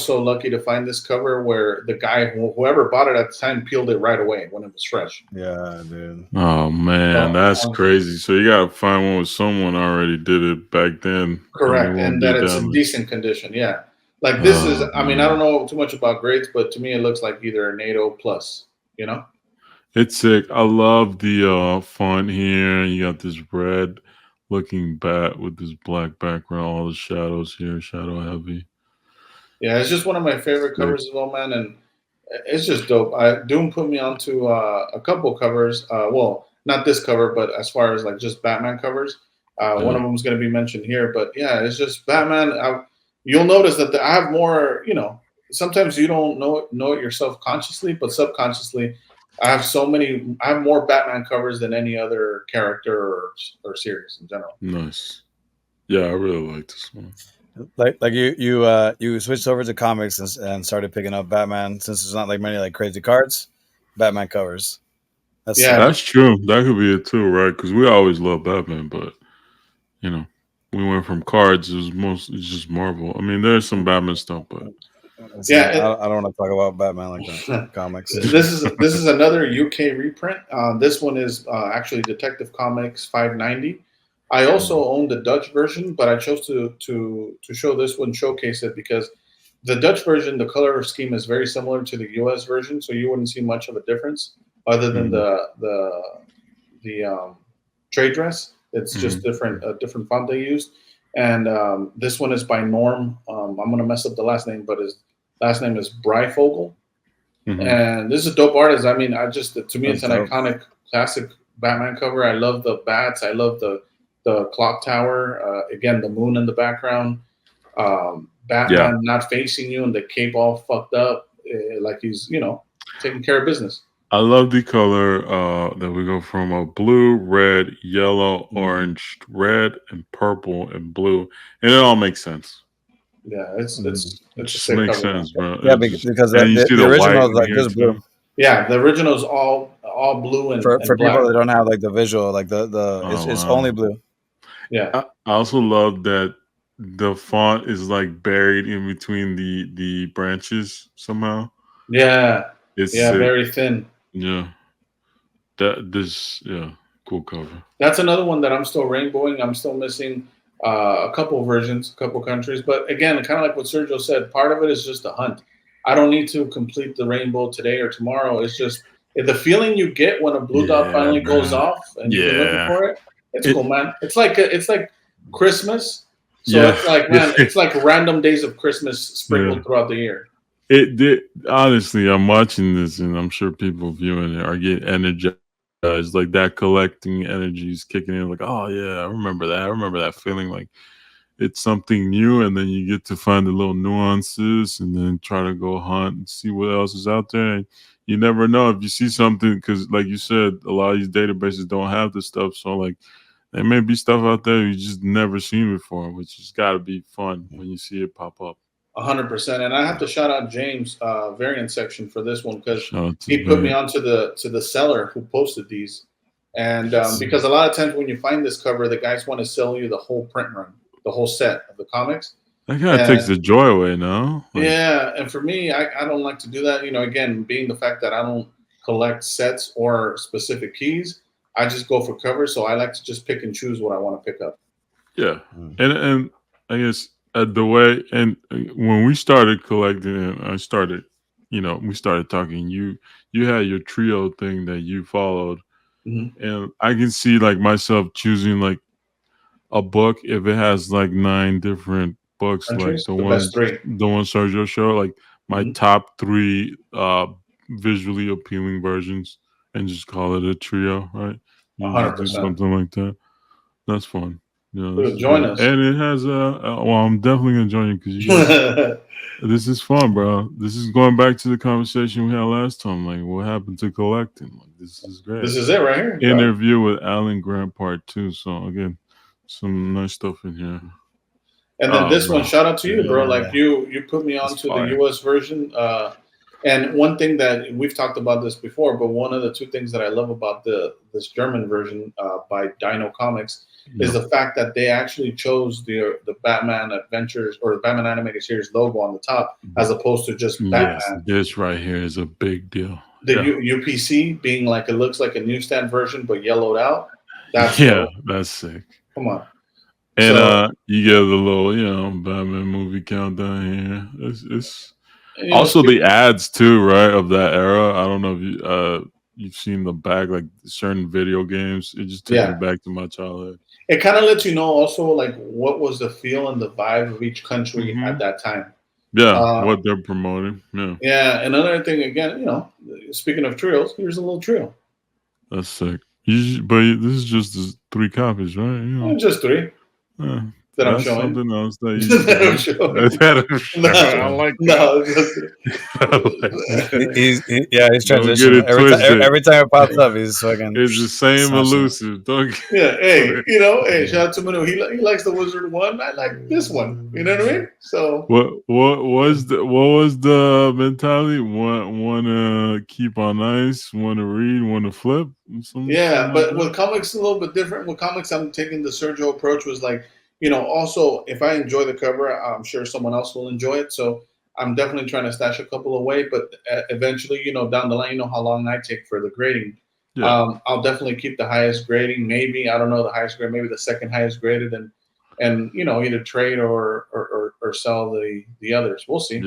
lucky to find this cover where the guy, whoever bought it at the time, peeled it right away when it was fresh. Yeah, dude. Oh man, that's crazy. So you gotta find one with someone already did it back then. Correct, and that it's in decent condition. Yeah, like this is. I mean, I don't know too much about grades, but to me, it looks like either a NATO plus. It's sick. I love the font here. You got this red looking bat with this black background, all the shadows here, shadow heavy. Yeah, it's just one of my favorite covers as well, man, and it's just dope. Doom put me onto a couple covers. Well, not this cover, but as far as like just Batman covers, one of them is going to be mentioned here. But yeah, it's just Batman. You'll notice that I have more. Sometimes you don't know it yourself consciously, but subconsciously, I have more Batman covers than any other character or series in general. Nice. Yeah, I really like this one. Like you switched over to comics and started picking up Batman since there's not like many like crazy cards, Batman covers. That's true. That could be it too, right? Because we always love Batman, but we went from cards. It's just Marvel. I mean, there's some Batman stuff, but I don't want to talk about Batman like that. Comics. This is another UK reprint. This one is actually Detective Comics 590. I also own the Dutch version, but I chose to show this one, showcase it, because the Dutch version, the color scheme is very similar to the US version, so you wouldn't see much of a difference other than the trade dress. It's just a different font they used. And this one is by Norm. I'm going to mess up the last name, but his last name is Breyfogle. And this is a dope artist. I mean, to me, it's an iconic classic Batman cover. I love the bats. I love the clock tower. Again, the moon in the background. Batman not facing you and the cape all fucked up, like he's taking care of business. I love the color that we go from a blue, red, yellow, orange, red, and purple and blue, and it all makes sense. Yeah, It it's a just sick makes cover, man. sense, bro. Yeah, It just because and you see the the white original is in like here just blue. too. Yeah, the original is all blue For and people black. that don't have like the visual, like Oh it's only wow! blue. Yeah, I also love that the font is like buried in between the branches somehow. yeah, It's yeah. sick. Very thin. Yeah, yeah, cool cover. That's another one that I'm still rainbowing. I'm still missing a couple versions, a couple countries. But again, kind of like what Sergio said, part of it is just a hunt. I don't need to complete the rainbow today or tomorrow. It's just the feeling you get when a blue dot Yeah, finally goes bro. off and you've been looking Yeah. for it. It's It cool, man. It's like Christmas. So yeah. it's like, man, it's like random days of Christmas Yeah. sprinkled throughout the year. It did honestly, I'm watching this and I'm sure people viewing it are getting energized. Like that collecting energy is kicking in, like, oh yeah, I remember that. I remember that feeling like it's something new, and then you get to find the little nuances and then try to go hunt and see what else is out there. And you never know if you see something because, like you said, a lot of these databases don't have this stuff. So, like, there may be stuff out there you just never seen before, which has got to be fun when you see it pop up. 100%, and I have to shout out James variant section for this one because Shout out to he put me Vin. onto the seller who posted these, and Yes. because a lot of times when you find this cover, the guys want to sell you the whole print run, the whole set of the comics. That kind of takes the joy away, no? Like, Yeah, and for me, I don't like to do that. Again, being the fact that I don't collect sets or specific keys, I just go for covers. So I like to just pick and choose what I want to pick up. yeah, and I guess the way and when we started collecting, and I started, we started talking. You had your trio thing that you followed, Mhm. and I can see like myself choosing like a book if it has like 9 different books, like Countries, the best three. the one Sergio showed, like my Mhm. top three visually appealing versions, and just call it a trio, right? You just do 100%. something like that. That's fun. Yeah, this Dude, is join good, us. and it has well, I'm definitely gonna join you because you guys. This is fun, bro. This is going back to the conversation we had last time. Like, what happened to collecting? Like, this is great. This is it right here. Interview with Alan Grant Part 2. So again, some nice stuff in here. And then this Bro, one, shout out to you, bro. Yeah. Like you put me It's onto the fire. US version. And one thing that we've talked about this before, but one of the two things that I love about this German version by Dino Comics is Yep. the fact that they actually chose the Batman Adventures or the Batman animated series logo on the top as opposed to just Yes, Batman. this right here is a big deal. The Yeah, UPC being like it looks like a newsstand version but yellowed out. That's yeah, dope. that's sick. Come on. And So you get the little, Batman movie countdown here. It's you know, also the ads too, right? Of that era. I don't know if you've seen the back, like certain video games. It just took me yeah. back to my childhood. It kind of lets you know also like what was the feel and the vibe of each country Hmm. at that time. Yeah, Uh, what they're promoting. Yeah, yeah, another thing again, speaking of trios, here's a little trio. that's sick. But this is just 3 copies, right? Just three Uh, that I'm that's showing. something else that you that I'm should showing. do. That I'm sure. I No, like that. no, just I like that. He's Don't get transitioning it every time. twisted. Every time it pops up, he's fucking It's the same smashing it. elusive. Don't get yeah. Hey, it. shout out to Manu. He likes the Wizard one. I like this one. You know what I mean? So What was the mentality? Want to keep on ice? Want to read? Want to flip? yeah, Something like but that. with comics a little bit different. With comics, I'm taking the Sergio approach. Was like, also if I enjoy the cover, I'm sure someone else will enjoy it. So I'm definitely trying to stash a couple away. But eventually, down the line, how long I take for the grading. Yeah, I'll definitely keep the highest grading. Maybe I don't know the highest grade. Maybe the second highest graded, and either trade or sell the others. We'll see.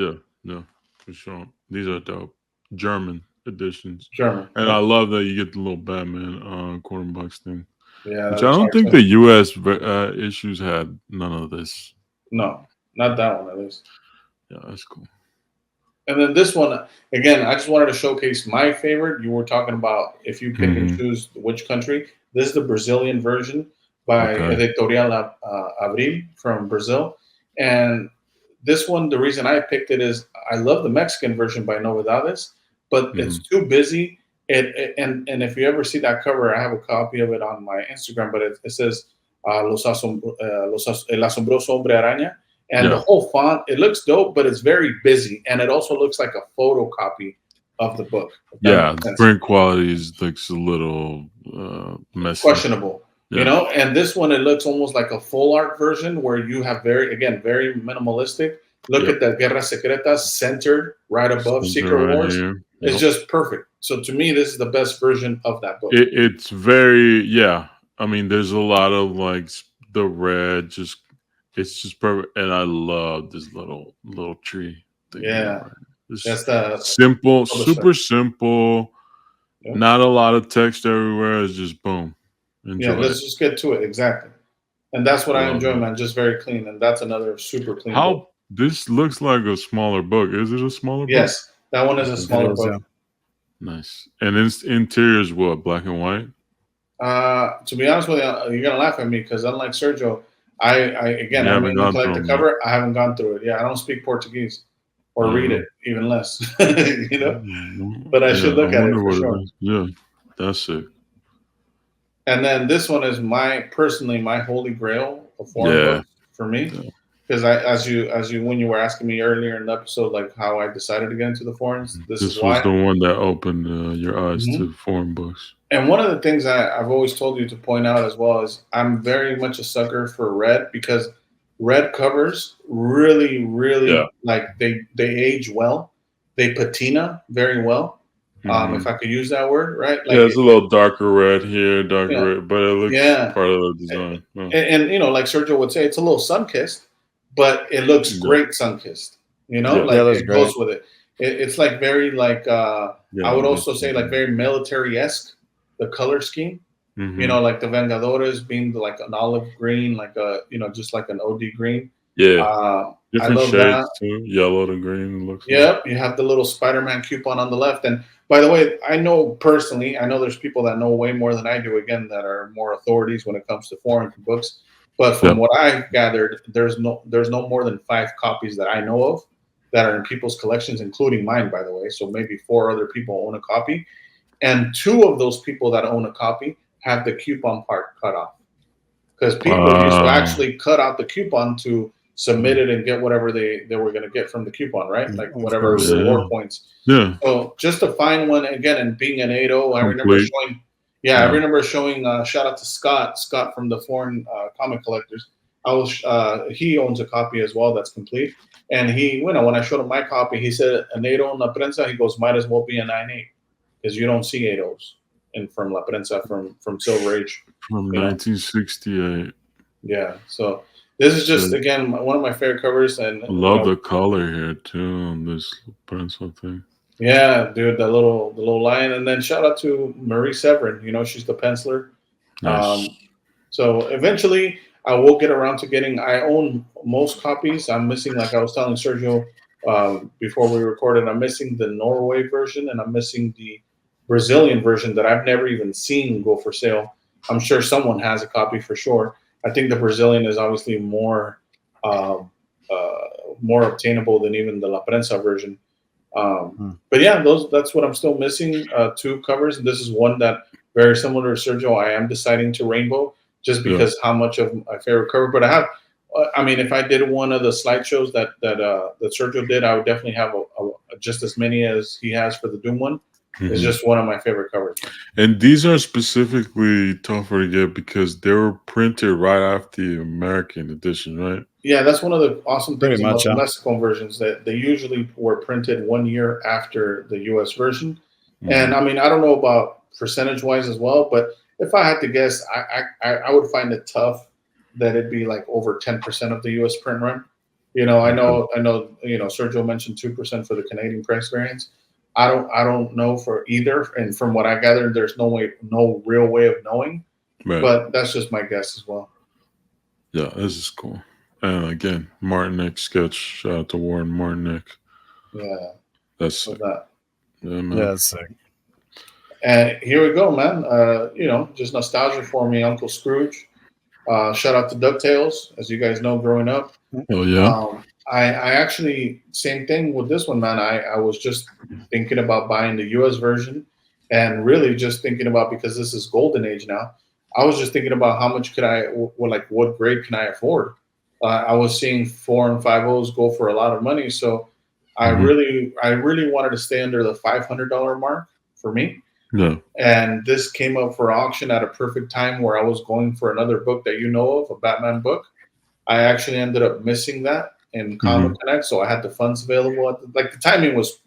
yeah, for sure. These are dope German editions, German. and Yeah, I love that you get the little Batman quarter bucks thing, yeah, which I that's don't think awesome. the U.S. Issues had none of this. No, not that one at least. Yeah, that's cool. And then this one, again, I just wanted to showcase my favorite. You were talking about if you pick and Hmm. choose which country. This is the Brazilian version by Okay. Editorial Abril from Brazil. And this one, the reason I picked it is I love the Mexican version by Novedades, but Hmm. it's too busy And if you ever see that cover, I have a copy of it on my Instagram, but it says El Asombroso Hombre Araña. And the whole font, it looks dope, but it's very busy. And it also looks like a photocopy of the book. Yeah, the print quality looks a little messy. Questionable. You know, and this one, it looks almost like a full art version where you have very minimalistic. Look at the Guerra Secreta centered right above Secret Wars. It's just perfect. So to me, this is the best version of that book. It's very, I mean, there's a lot of like the red, it's just perfect. And I love this little tree thing. That's the simple, super simple. Not a lot of text everywhere. It's just boom. Enjoy let's just get to it. Exactly. And that's what I enjoy, man. Just very clean. And that's another super clean book. This looks like a smaller book. Is it a smaller book? Yes. That one is a smaller book. Nice. And its interior is what? Black and white? To be honest with you, you're going to laugh at me because unlike Sergio, I mainly collect the cover. I haven't gone through it. Yeah, I don't speak Portuguese or read it, even less. You know? But I should look at it for sure. Yeah, that's it. And then this one is my holy grail of foreign books for me, because as you when you were asking me earlier in the episode, like how I decided to get into the foreigns. This was the one that opened your eyes to foreign books. And one of the things I've always told you to point out as well is I'm very much a sucker for red because red covers really like they age well, they patina very well. If I could use that word, right? Like it's a little darker red here, red, but it looks part of the design. And you know, like Sergio would say, it's a little sun-kissed, but it looks great sun-kissed. You know, it goes with it. It's like very like I would also say like very military-esque, the color scheme. You know, like the Vengadores being like an olive green, like just like an OD green. Different shades too, yellow to green looks. Yep, you have the little Spider-Man coupon on the left. And by the way, I know there's people that know way more than I do, again, that are more authorities when it comes to foreign books. But from what I've gathered, there's no more than 5 copies that I know of that are in people's collections, including mine, by the way. So maybe 4 other people own a copy. And 2 of those people that own a copy have the coupon part cut off. Because people used to actually cut out the coupon to submit it and get whatever they were going to get from the coupon, right? Like whatever reward points. Yeah. So just to find one, again, and being an 8.0, I remember showing, shout out to Scott from the Foreign Comic Collectors. He owns a copy as well that's complete. And when I showed him my copy, he said, an 8.0 in La Prensa, he goes, might as well be a 9.8 because you don't see 8.0s from La Prensa from Silver Age. From 1968. Yeah, so this is just, again, one of my favorite covers. And I love the color here, too, on this Prensa thing. Yeah, dude, the little lion. And then shout out to Marie Severin. You know, she's the penciler. Nice. So eventually I will get around to I own most copies. I'm missing, like I was telling Sergio before we recorded, I'm missing the Norway version and I'm missing the Brazilian version that I've never even seen go for sale. I'm sure someone has a copy for sure. I think the Brazilian is obviously more obtainable than even the La Prensa version. But yeah, that's what I'm still missing. 2 covers, and this is one that very similar to Sergio. I am deciding to rainbow just because how much of my favorite cover. But I have, if I did one of the slideshows that Sergio did, I would definitely have just as many as he has for the Doom one. It's just one of my favorite covers. And these are specifically tougher to get because they were printed right after the American edition, right? Yeah, that's one of the awesome things about the Mexican versions, that they usually were printed 1 year after the U.S. version. And I don't know about percentage-wise as well, but if I had to guess, I would find it tough that it'd be like over 10% of the U.S. print run. I know. Sergio mentioned 2% for the Canadian press variants. I don't know for either, and from what I gathered, there's no real way of knowing. Right. But that's just my guess as well. Yeah, this is cool. And again, Martinique sketch. Shout out to Warren Martinique. Yeah, that's sick. Yeah, man. Yeah, that's sick. And here we go, man. Just nostalgia for me. Uncle Scrooge. Shout out to DuckTales, as you guys know, growing up. Oh yeah. I actually, same thing with this one, man. I was just thinking about buying the U.S. version, and really just thinking about, because this is golden age now, I was just thinking about how much could what grade can I afford? I was seeing 4 and 5.0s go for a lot of money, so I really wanted to stay under the $500 mark for me. Yeah. And this came up for auction at a perfect time where I was going for another book that you know of, a Batman book. I actually ended up missing that in Comic Connect, so I had the funds available. The timing was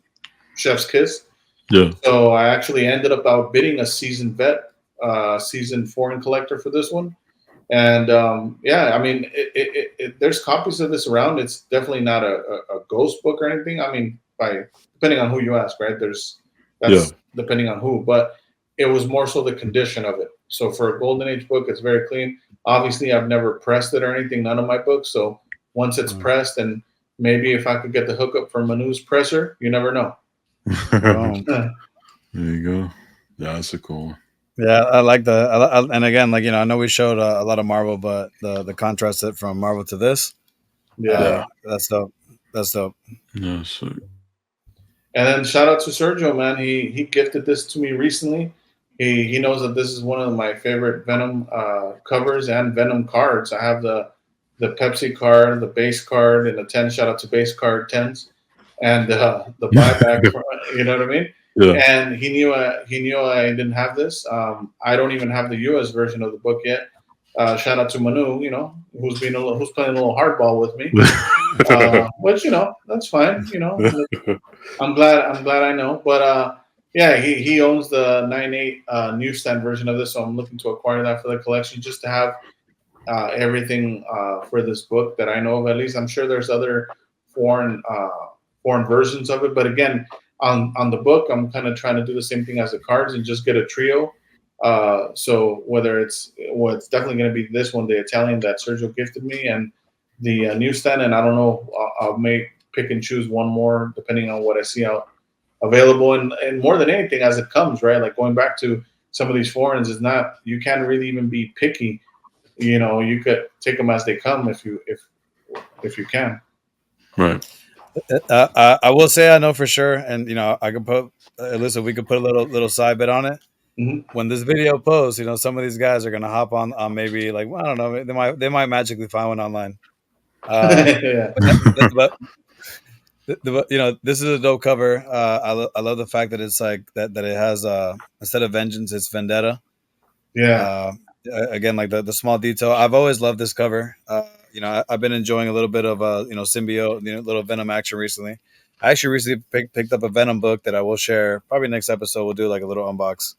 chef's kiss. Yeah. So I actually ended up outbidding a seasoned vet, seasoned foreign collector for this one. And yeah, I mean, there's copies of this around. It's definitely not a ghost book or anything. I mean, depending on who you ask, right? That's depending on who, but it was more so the condition of it. So for a golden age book, it's very clean. Obviously, I've never pressed it or anything, none of my books. So once it's pressed, and maybe if I could get the hookup for Manu's presser, you never know. There you go. Yeah, that's a cool one. Yeah, I like and again, I know we showed a lot of Marvel, but the contrast from Marvel to this, that's dope. That's dope. Yeah, sick. And then shout out to Sergio, man. He gifted this to me recently. He knows that this is one of my favorite Venom covers and Venom cards. I have the Pepsi card, the base card, and the 10. Shout out to base card 10s, and the buyback. You know what I mean? Yeah. And he knew I didn't have this. I don't even have the US version of the book yet. Shout out to Manu, who's playing a little hardball with me. Which that's fine. I'm glad I know. But yeah, he owns the 9.8 newsstand version of this, so I'm looking to acquire that for the collection, just to have everything for this book that I know of. At least I'm sure there's other foreign versions of it, but again, on the book, I'm kind of trying to do the same thing as the cards and just get a trio. So it's definitely going to be this one, the Italian that Sergio gifted me, and the newsstand, and I don't know, I'll pick and choose one more depending on what I see out available, and more than anything as it comes, right? Like going back to some of these foreigns, you can't really even be picky. You could take them as they come if you can. Right. I will say I know for sure, and I could put listen. We could put a little side bet on it. When this video posts, some of these guys are gonna hop on maybe, like, well, I don't know, they might magically find one online. But this is a dope cover. I love the fact that it's like that it has instead of vengeance, it's vendetta. Yeah. Again, like the small detail. I've always loved this cover. I've been enjoying a little bit of symbiote, little Venom action recently. I actually recently picked up a Venom book that I will share probably next episode. We'll do like a little unbox.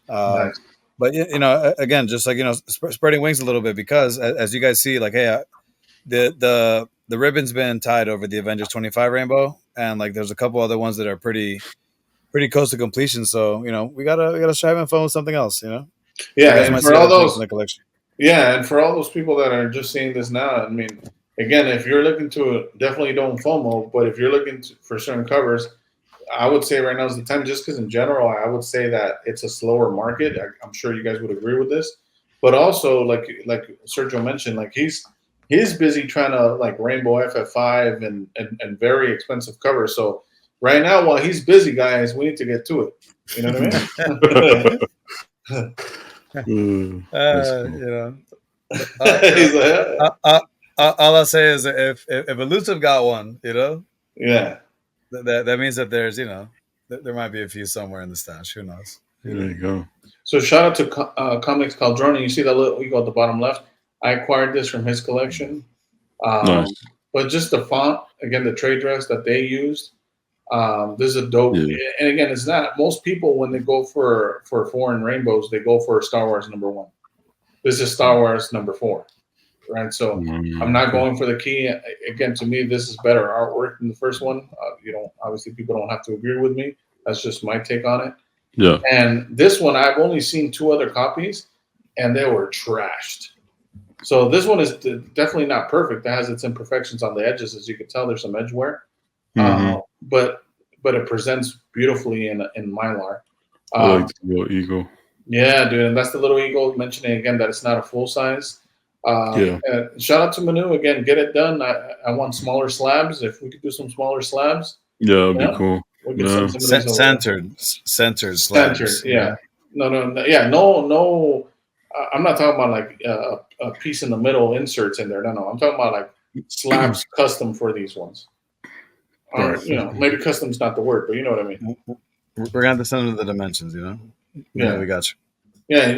Nice. But again, just like spreading wings a little bit, because as you guys see, like, hey, the ribbon's been tied over the Avengers 25 rainbow, and like there's a couple other ones that are pretty close to completion. So we gotta try having fun with something else. Yeah, and for all those in the collection. Yeah, and for all those people that are just seeing this now, I mean, again, if you're looking to definitely don't FOMO, but if you're looking for certain covers, I would say right now is the time, just because in general, I would say that it's a slower market. I'm sure you guys would agree with this, but also like Sergio mentioned, like he's busy trying to like Rainbow FF5 and very expensive covers. So right now, while he's busy, guys, we need to get to it. You know what I mean? All I'll say is if Elusive got one, yeah, that means that there's there might be a few somewhere in the stash. Who knows? There you go. So shout out to Comics Caldrone. You see that little eagle at the bottom left? I acquired this from his collection. Nice. But just the font, again, the trade dress that they used. This is a dope, and again, it's not most people when they go for foreign rainbows, they go for Star Wars #1. This is Star Wars #4, right? So I'm not going for the key. Again, to me, this is better artwork than the first one. Obviously people don't have to agree with me. That's just my take on it. Yeah. And this one, I've only seen 2 other copies, and they were trashed. So this one is definitely not perfect. It has its imperfections on the edges, as you can tell. There's some edge wear. But it presents beautifully in Mylar. I like the little eagle. Yeah, dude, and that's the little eagle, mentioning again that it's not a full size. Shout out to Manu again. Get it done. I want smaller slabs. If we could do some smaller slabs, yeah, it'd be cool. we could send No. some of these over. Centered Centered, slabs. yeah. No, yeah, no. I'm not talking about like a piece in the middle inserts in there. No. I'm talking about like slabs custom for these ones. Or Right. maybe custom's not the word, but you know what I mean. We're gonna have to send them the dimensions, Yeah, we got you. yeah,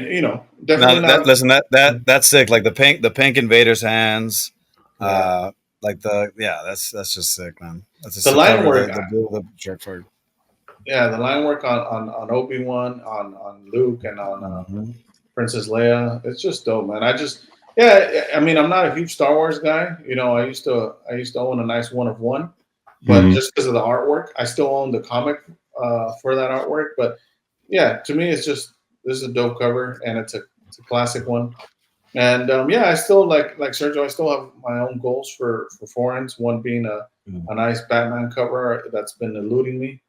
definitely Now, not. listen, that's sick. Like the pink Invader's hands, Yeah. that's just sick, man. That's just The to line cover work, the blue the shirt for. yeah, the line work on Obi-Wan, on Luke, and on Mm-hmm. Princess Leia. It's just dope, man. I mean, I'm not a huge Star Wars guy. I used to own a nice one of one, but Mhm. just because of the artwork, I still own the comic for that artwork. But yeah, to me, it's just this is a dope cover, and it's a classic one. And I still like Sergio. I still have my own goals for foreigns. One being a nice Batman cover that's been eluding me.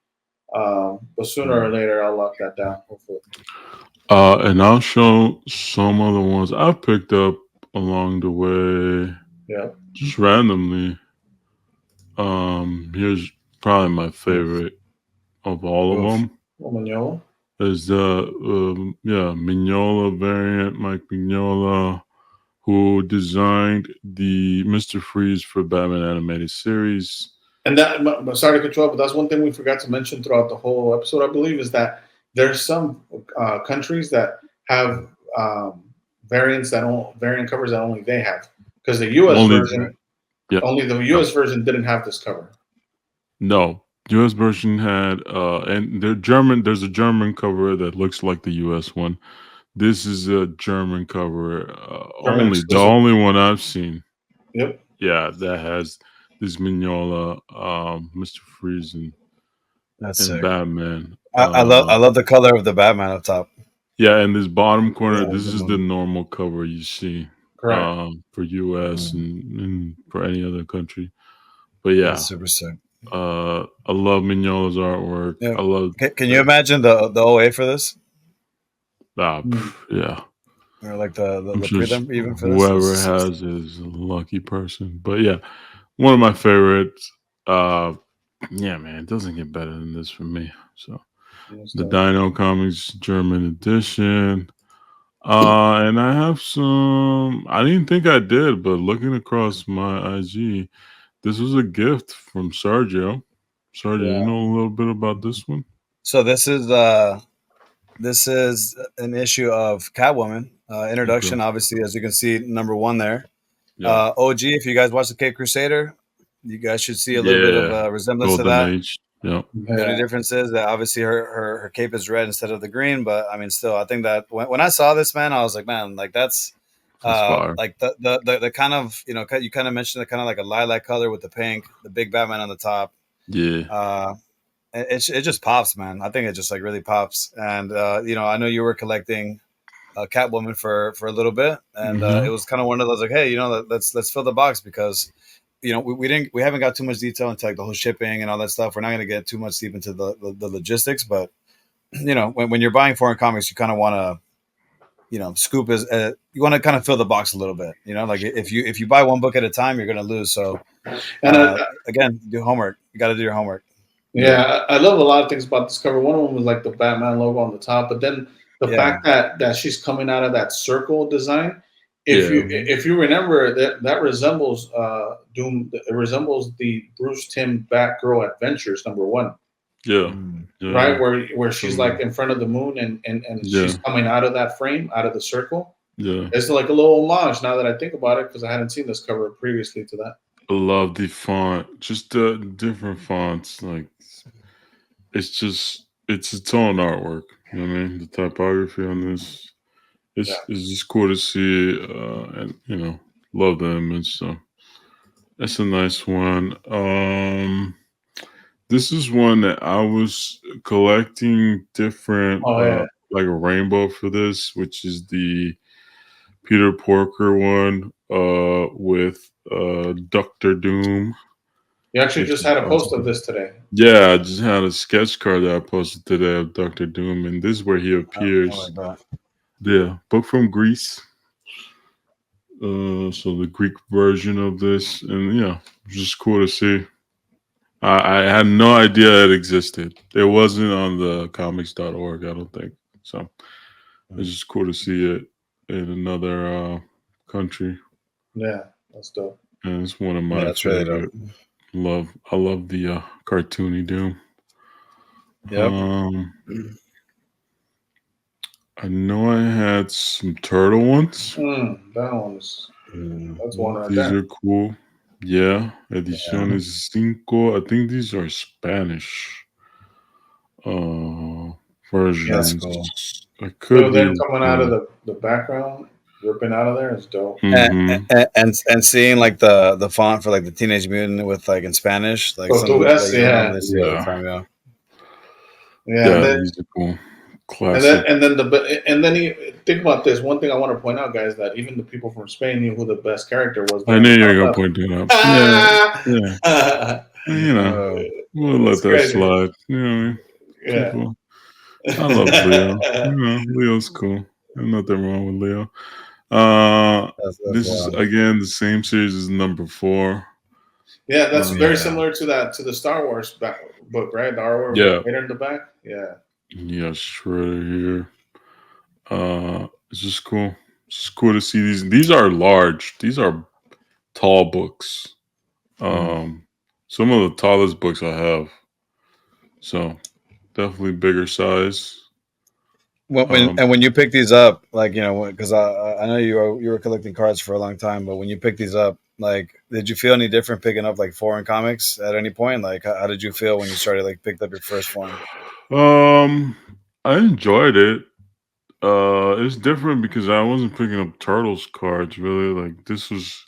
But sooner or later, I'll lock that down. Hopefully. And I'll show some of the ones I picked up along the way, Yeah. just randomly. Here's probably my favorite of all of them. Mignola. Is the Mignola variant, Mike Mignola, who designed the Mr. Freeze for Batman animated series. And sorry to cut you off, but that's one thing we forgot to mention throughout the whole episode, I believe, is that there's some countries that have variant covers that only they have. Because the U.S. version, only the U.S. version didn't have this cover. No, U.S. version had, and there's a German cover that looks like the U.S. one. This is a German cover, the only one I've seen. Yep. Yeah, that has this Mignola, Mr. Freeze, and Batman. I love the color of the Batman up top. Yeah, in this bottom corner, this is the normal cover you see. Correct. For US and for any other country. But yeah, that's super sick. I love Mignola's artwork. Yeah. I love. Can you imagine the OA for this? Yeah. Or like the prelim even for whoever this? has is a lucky person. But yeah, one of my favorites. Yeah, man, it doesn't get better than this for me. So the Dino Comics German edition. And I have some. I didn't think I did, but looking across my IG, this was a gift from Sergio. Sergio, you know a little bit about this one? So this is an issue of Catwoman introduction. Okay. Obviously, as you can see, number 1 there. Yeah. OG. If you guys watch the Cape Crusader, you guys should see a little bit of a resemblance Golden to that. Age. Yeah. The only difference is that obviously her cape is red instead of the green, but I mean, still, I think that when I saw this, man, I was like, man, like that's like the kind of, you kind of mentioned the kind of like a lilac color with the pink, the big Batman on the top. Yeah. It just pops, man. I think it just like really pops. And I know you were collecting Catwoman for a little bit, and it was kind of one of those like, hey, let's fill the box because we haven't got too much detail into like the whole shipping and all that stuff. We're not going to get too much deep into the logistics, but when you're buying foreign comics, you kind of want to scoop you want to kind of fill the box a little bit. Like if you buy one book at a time, you're going to lose. So again, do homework. You got to do your homework. Yeah, I love a lot of things about this cover. One of them was like the Batman logo on the top, but then the fact that she's coming out of that circle design. If you remember that resembles Doom. It resembles the Bruce Timm Batgirl Adventures #1. Yeah. Right where she's like in front of the moon and she's coming out of that frame, out of the circle. Yeah. It's like a little homage now that I think about it because I hadn't seen this cover previously to that. I love the font, just the different fonts. Like it's its own artwork. You know what I mean? The typography on this. It's just cool to see, and love the image. So that's a nice one. This is one that I was collecting different, like a rainbow for this, which is the Peter Porker one, with Dr. Doom. You actually just had a post of this today. Yeah, I just had a sketch card that I posted today of Dr. Doom, and this is where he appears. Yeah, book from Greece. So the Greek version of this, and just cool to see. I had no idea it existed. It wasn't on the comics.org, I don't think. So it's just cool to see it in another country. Yeah, that's dope. And it's one of Yeah, my that's really dope. favorite. I love the cartoony Doom. Yep. I know I had some turtle ones. That one's that's one right These there. are cool. Yeah, Ediciones Cinco. I think these are Spanish That's versions. cool. I could be Them coming out of wrong. the background, ripping out of there is dope. Mm-hmm. And seeing like the font for like the Teenage Mutant with like in Spanish, like something that you don't Yeah, normally see all the Yeah. time. Yeah. yeah. Yeah, these are cool. And Classic. then you think about this. One thing I want to point out, guys, that even the people from Spain knew who the best character was. I knew you were going to point that out. Yeah. You know, we'll let that crazy. slide. You know what I mean? Yeah. People. I love Leo. You know, Leo's cool. There's nothing wrong with Leo. That's This is wild. again the same series as number 4. Yeah, that's very Yeah. similar to the Star Wars book, right? The Star Wars Yeah. Vader in the back. Yeah. Yeah, Shredder here. It's just cool. It's just cool to see these. These are large. These are tall books. Some of the tallest books I have. So definitely bigger size. When you pick these up, like because I know you were collecting cards for a long time, but when you pick these up, like, did you feel any different picking up like foreign comics at any point? Like, how did you feel when you started like picked up your first foreign? I enjoyed it. It's different because I wasn't picking up Turtles cards really. Like this was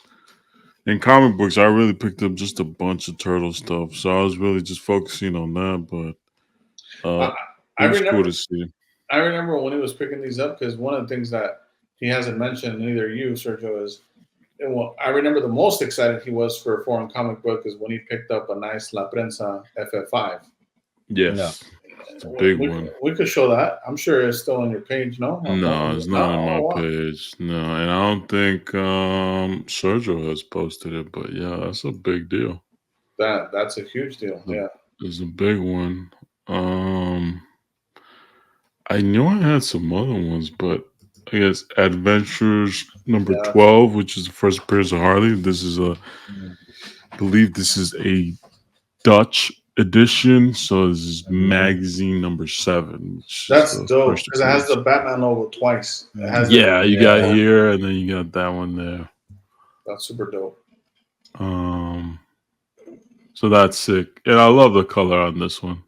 in comic books. I really picked up just a bunch of Turtle stuff, so I was really just focusing on that. But I it was remember. cool to see. I remember when he was picking these up because one of the things that he hasn't mentioned, neither you, Sergio, is. Well, I remember the most excited he was for a foreign comic book is when he picked up a nice La Prensa FF5. Yes, it's a big one. We could show that. I'm sure it's still on your page, no? No, it's not on my page. No, and I don't think Sergio has posted it. But yeah, that's a big deal. That's a huge deal. Yeah, it's a big one. I knew I had some other ones, but I guess Adventures number 12, which is the first appearance of Harley. This is I believe this is a Dutch edition, so this is magazine number 7. That's dope because it has the Batman logo twice. It has you got here, and then you got that one there. That's super dope. So that's sick, and I love the color on this one.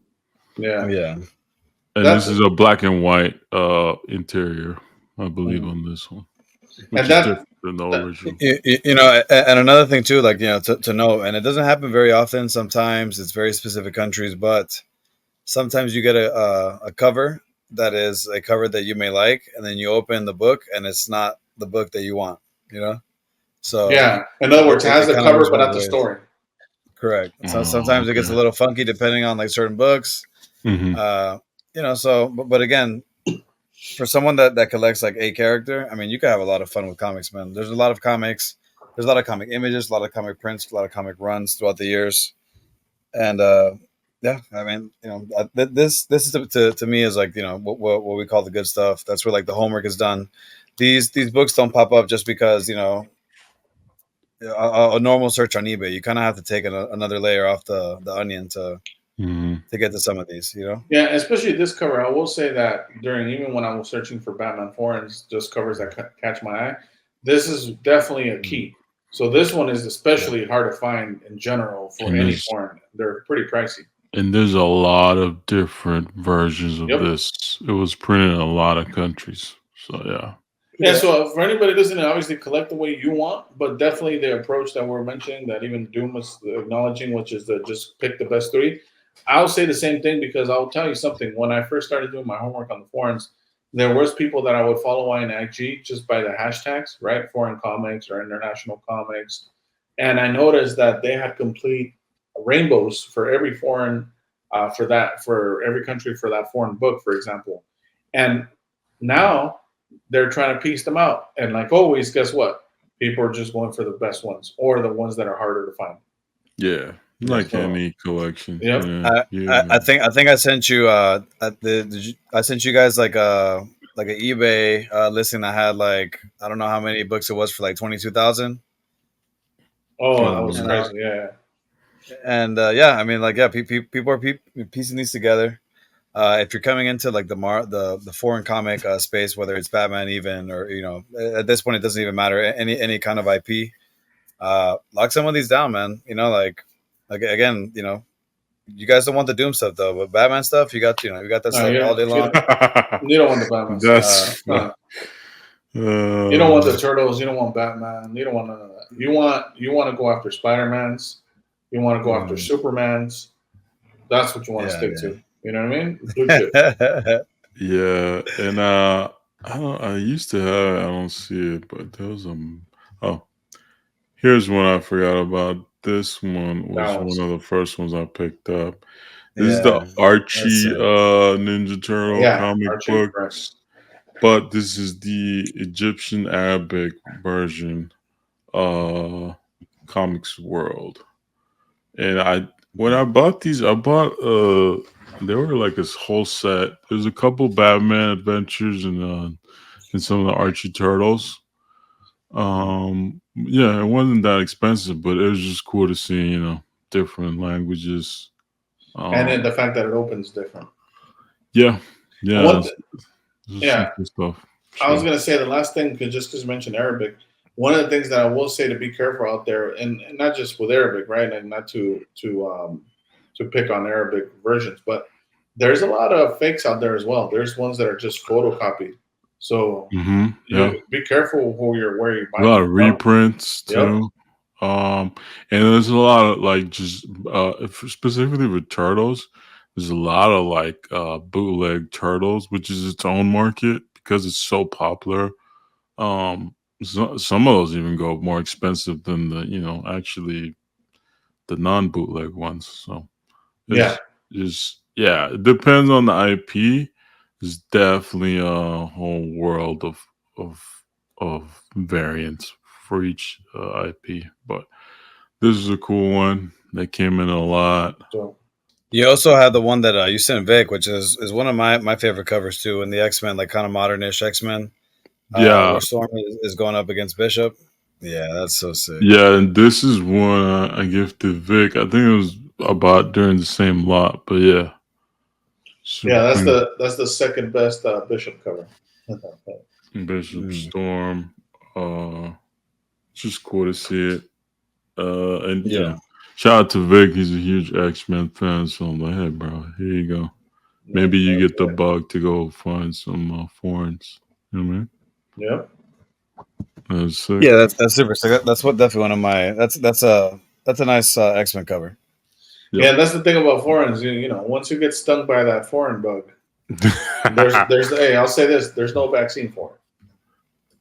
Yeah. And this is a black and white interior, I believe, on this one, which is different than the original. And another thing too, like to know, and it doesn't happen very often. Sometimes it's very specific countries, but sometimes you get a cover that is a cover that you may like, and then you open the book, and it's not the book that you want. So yeah. In other words, it has the cover but not the story. Correct. So sometimes it gets a little funky depending on like certain books. So, but again, for someone that collects like a character, I mean, you can have a lot of fun with comics, man. There's a lot of comics, there's a lot of comic images, a lot of comic prints, a lot of comic runs throughout the years, and I mean, this is to me is like what we call the good stuff. That's where like the homework is done. These books don't pop up just because a normal search on eBay. You kind of have to take another layer off the onion to get to some of these, Yeah, especially this cover. I will say that even when I was searching for Batman foreigns, just covers that catch my eye, this is definitely a key. So this one is especially hard to find in general for any foreign. They're pretty pricey. And there's a lot of different versions of this. It was printed in a lot of countries. So yeah. Yeah, so for anybody listening, obviously collect the way you want, but definitely the approach that we're mentioning, that even Doom was acknowledging, which is to just pick the best 3. I'll say the same thing because I'll tell you something. When I first started doing my homework on the foreigns, there was people that I would follow on IG just by the hashtags, right? Foreign comics or international comics. And I noticed that they had complete rainbows for every foreign, for every country for that foreign book, for example. And now they're trying to piece them out. And like always, guess what? People are just going for the best ones or the ones that are harder to find. Yeah. Yeah. Like So, any collection. yep. I think I sent you I sent you guys like an eBay listing that had like I don't know how many books it was for like 22,000. Oh, that Oh, was And crazy. Yeah. yeah, I mean like yeah, people are piecing these together. If you're coming into like the foreign comic space, whether it's Batman even or at this point it doesn't even matter any kind of IP. Lock some of these down, man. Like again, you guys don't want the Doom stuff though, but Batman stuff, you got that No, stuff all day long. you don't want the Batman stuff. That's You don't want the Turtles. You don't want Batman. You don't want none of that. You want to go after Spider-Mans. You want to go after Supermans. That's what you want to stick to. You know what I mean? Blue chip. yeah, and I used to have it. I don't see it, but there was oh, here's one I forgot about. This one was one of the first ones I picked up. This is the Archie Ninja Turtle comic Archie, book, but this is the Egyptian Arabic version, Comics World. And when I bought these, I bought they were like this whole set. There's a couple Batman adventures and some of the Archie Turtles. Yeah, it wasn't that expensive, but it was just cool to see, different languages. And then the fact that it opens different. Yeah. Yeah. Stuff. I was gonna say the last thing, because you mentioned Arabic, one of the things that I will say to be careful out there, and not just with Arabic, right, and not to pick on Arabic versions, but there's a lot of fakes out there as well. There's ones that are just photocopied. So be careful where you buy. A lot of reprints too. And there's a lot of like just specifically with turtles. There's a lot of like bootleg turtles, which is its own market because it's so popular. Some of those even go more expensive than the actually the non-bootleg ones. So it depends on the IP. There's definitely a whole world of variants for each IP, but this is a cool one that came in a lot. You also have the one that you sent Vic, which is one of my favorite covers too, in the X-Men, like kind of modernish X-Men. Where Storm is going up against Bishop. Yeah, that's so sick. Yeah, and this is one I gifted Vic. I think it was about during the same lot, but yeah. That's the second best Bishop cover. Bishop Storm. Just cool to see it. And shout out to Vic. He's a huge X-Men fan, so I'm like, hey, bro, here you go. Maybe you get the bug to go find some foreigns. You know what I mean? Yep. That's sick. Yeah, that's super sick. That's definitely one of my. That's a nice X-Men cover. Yep. Yeah, that's the thing about foreigns. Once you get stung by that foreign bug, I'll say this: there's no vaccine for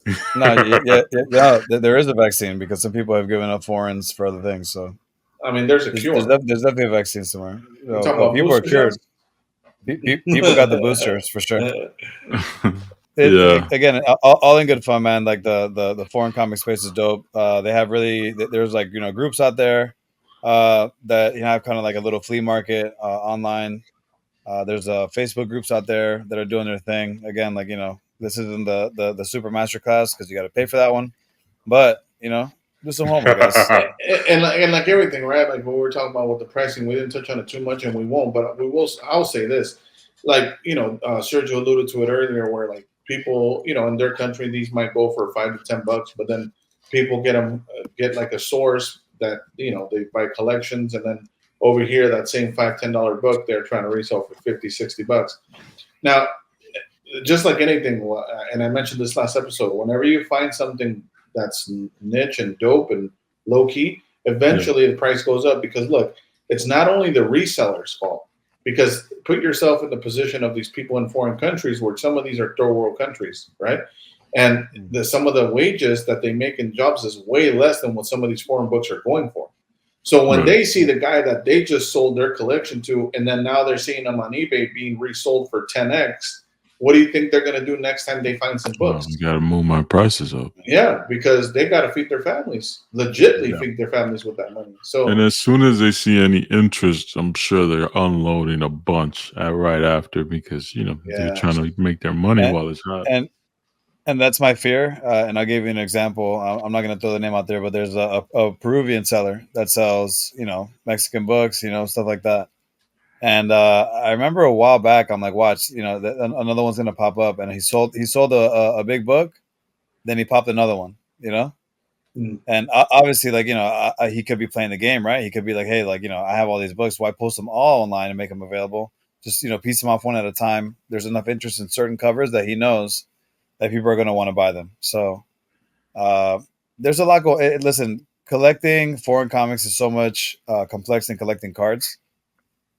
it. No, there is a vaccine because some people have given up foreigns for other things. So, I mean, there's a cure. There's definitely a vaccine somewhere. People are cured. People got the boosters for sure. Again, all in good fun, man. Like the foreign comic space is dope. They have there's like groups out there that have kind of like a little flea market online. There's Facebook groups out there that are doing their thing. Again, like this isn't the super master class because you got to pay for that one, but do some homework, guys. and like everything, right? Like what we were talking about with the pricing, we didn't touch on it too much, and we won't. But we will. I'll say this, like Sergio alluded to it earlier, where like people, in their country, these might go for $5 to $10, but then people get like a source that they buy collections, and then over here that same $5-10 book they're trying to resell for $50-$60. Now, just like anything, and I mentioned this last episode, whenever you find something that's niche and dope and low key, eventually the price goes up because look, it's not only the reseller's fault. Because put yourself in the position of these people in foreign countries where some of these are third world countries, right? And some of the wages that they make in jobs is way less than what some of these foreign books are going for. So when they see the guy that they just sold their collection to, and then now they're seeing them on eBay being resold for 10x, what do you think they're going to do next time they find some books? You got to move my prices up. Yeah, because they got to feed their families, legitimately feed their families with that money. So, and as soon as they see any interest, I'm sure they're unloading a bunch right after because they're trying to make their money while it's hot. And that's my fear. And I'll give you an example. I'm not going to throw the name out there, but there's a Peruvian seller that sells Mexican books, stuff like that. And I remember a while back, I'm like, watch, another one's gonna pop up, and he sold a big book, then he popped another one, and obviously, like he could be playing the game, right? He could be like, hey, like I have all these books, why post them all online and make them available? Just piece them off one at a time. There's enough interest in certain covers that he knows that people are gonna want to buy them. So there's a lot going. Listen, collecting foreign comics is so much complex than collecting cards.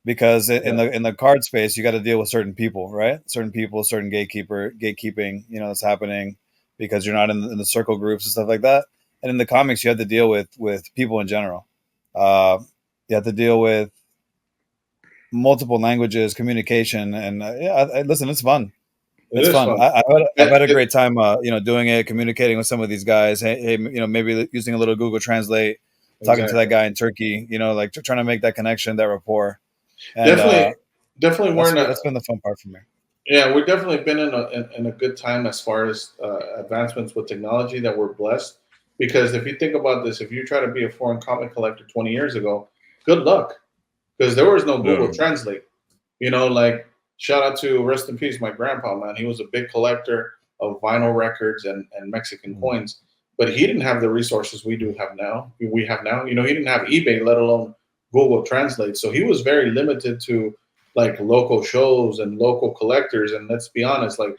Because in the card space, you got to deal with certain people, right? Certain people, certain gatekeeping, that's happening because you're not in the circle groups and stuff like that. And in the comics, you have to deal with people in general. You have to deal with multiple languages, communication, and listen, it's fun. It's fun. I've had a great time, doing it, communicating with some of these guys. Hey, maybe using a little Google Translate, talking to that guy in Turkey, like trying to make that connection, that rapport. And, definitely, that's been the fun part for me. Yeah, we've definitely been in a good time as far as advancements with technology that we're blessed. Because if you think about this, if you try to be a foreign comic collector 20 years ago, good luck, because there was no Google Translate. Like shout out to rest in peace, my grandpa, man. He was a big collector of vinyl records and Mexican coins, but he didn't have the resources we have now. He didn't have eBay, let alone Google Translate. So he was very limited to like local shows and local collectors. And let's be honest, like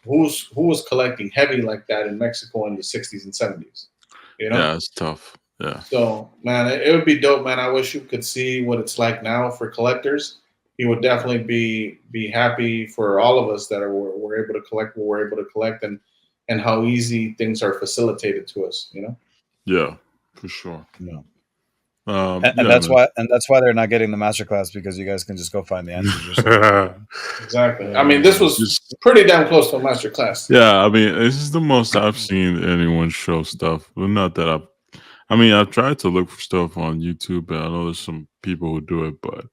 who was collecting heavy like that in Mexico in the 60s and 70s? Yeah, it's tough. Yeah. So man, it would be dope, man. I wish you could see what it's like now for collectors. He would definitely be happy for all of us that we're able to collect what we're able to collect and how easy things are facilitated to us, Yeah, for sure. Yeah. And that's why they're not getting the masterclass, because you guys can just go find the answers yourself. Exactly. I mean, this was pretty damn close to a masterclass. Yeah, I mean, this is the most I've seen anyone show stuff. But not that I've tried to look for stuff on YouTube, and I know there's some people who do it, but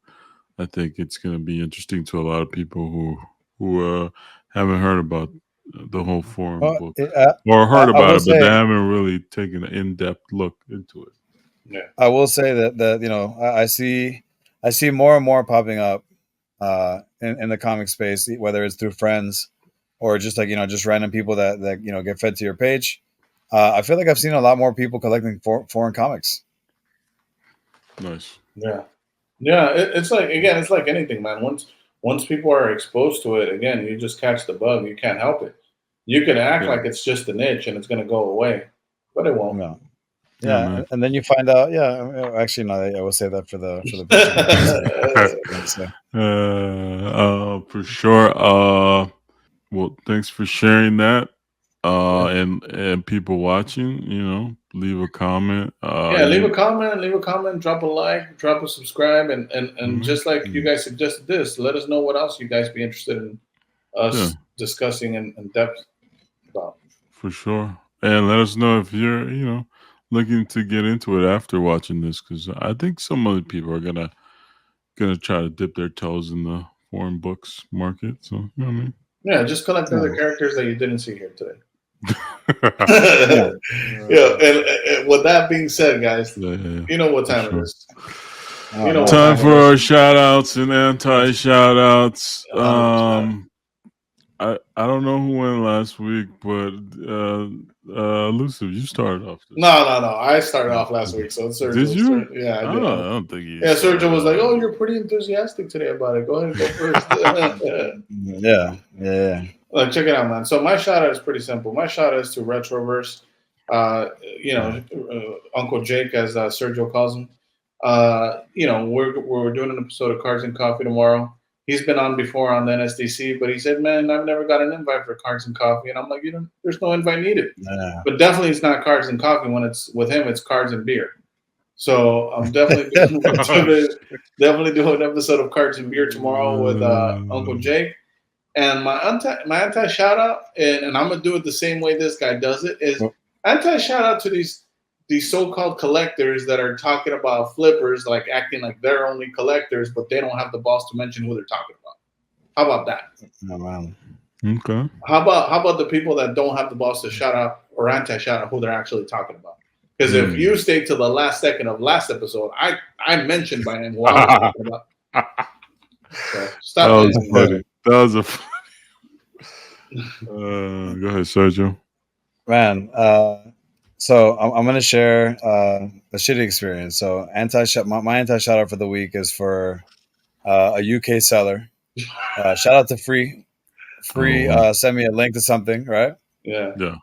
I think it's going to be interesting to a lot of people who haven't heard about the whole foreign book or heard about it, but they haven't really taken an in-depth look into it. Yeah. I will say that I see more and more popping up in the comic space, whether it's through friends or just like just random people that get fed to your page. I feel like I've seen a lot more people collecting foreign comics. Nice. Yeah. It's like anything, man. Once people are exposed to it, again, you just catch the bug. You can't help it. You can act like it's just an itch and it's going to go away, but it won't. No. Yeah, and then you find out. Yeah, actually, no. I will say that for the for sure. Well, thanks for sharing that. And people watching, leave a comment. Leave a comment, drop a like, drop a subscribe, and just like you guys suggested this, let us know what else you guys be interested in us discussing in depth about. For sure, and let us know if you're, looking to get into it after watching this, because I think some other people are gonna try to dip their toes in the foreign books market. So you know what I mean? Yeah, just collect other characters that you didn't see here today. And with that being said, guys, you know what time it is. Time for our shout outs and anti shout outs. I don't know who went last week, but Elusive, you started off. No. I started off last week, so Sergio. Did you? Yeah, I did. I don't think you. Yeah, Sergio was like, "Oh, you're pretty enthusiastic today about it. Go ahead and go first." Yeah. Like, check it out, man. So my shout out is pretty simple. My shout out is to Retroverse. Uncle Jake, as Sergio calls him. We're doing an episode of Cards and Coffee tomorrow. He's been on before on the NSDC, but he said, "Man, I've never got an invite for Cards and Coffee." And I'm like, there's no invite needed. Yeah. But definitely it's not Cards and Coffee. When it's with him, it's Cards and Beer. So I'm definitely doing an episode of Cards and Beer tomorrow with Uncle Jake. And my anti shout out, and I'm gonna do it the same way this guy does it, is anti shout out to these so-called collectors that are talking about flippers, like acting like they're only collectors, but they don't have the balls to mention who they're talking about. How about that? Oh, man. Okay. How about the people that don't have the balls to shout out or anti shout out who they're actually talking about? Because if you stay to the last second of last episode, I mentioned by name who I was talking about. So stop. That was funny. That was a funny. Go ahead, Sergio. Man, so I'm gonna share a shitty experience. So my anti shout out for the week is for a UK seller. Shout out to Free. Send me a link to something, right? Yeah.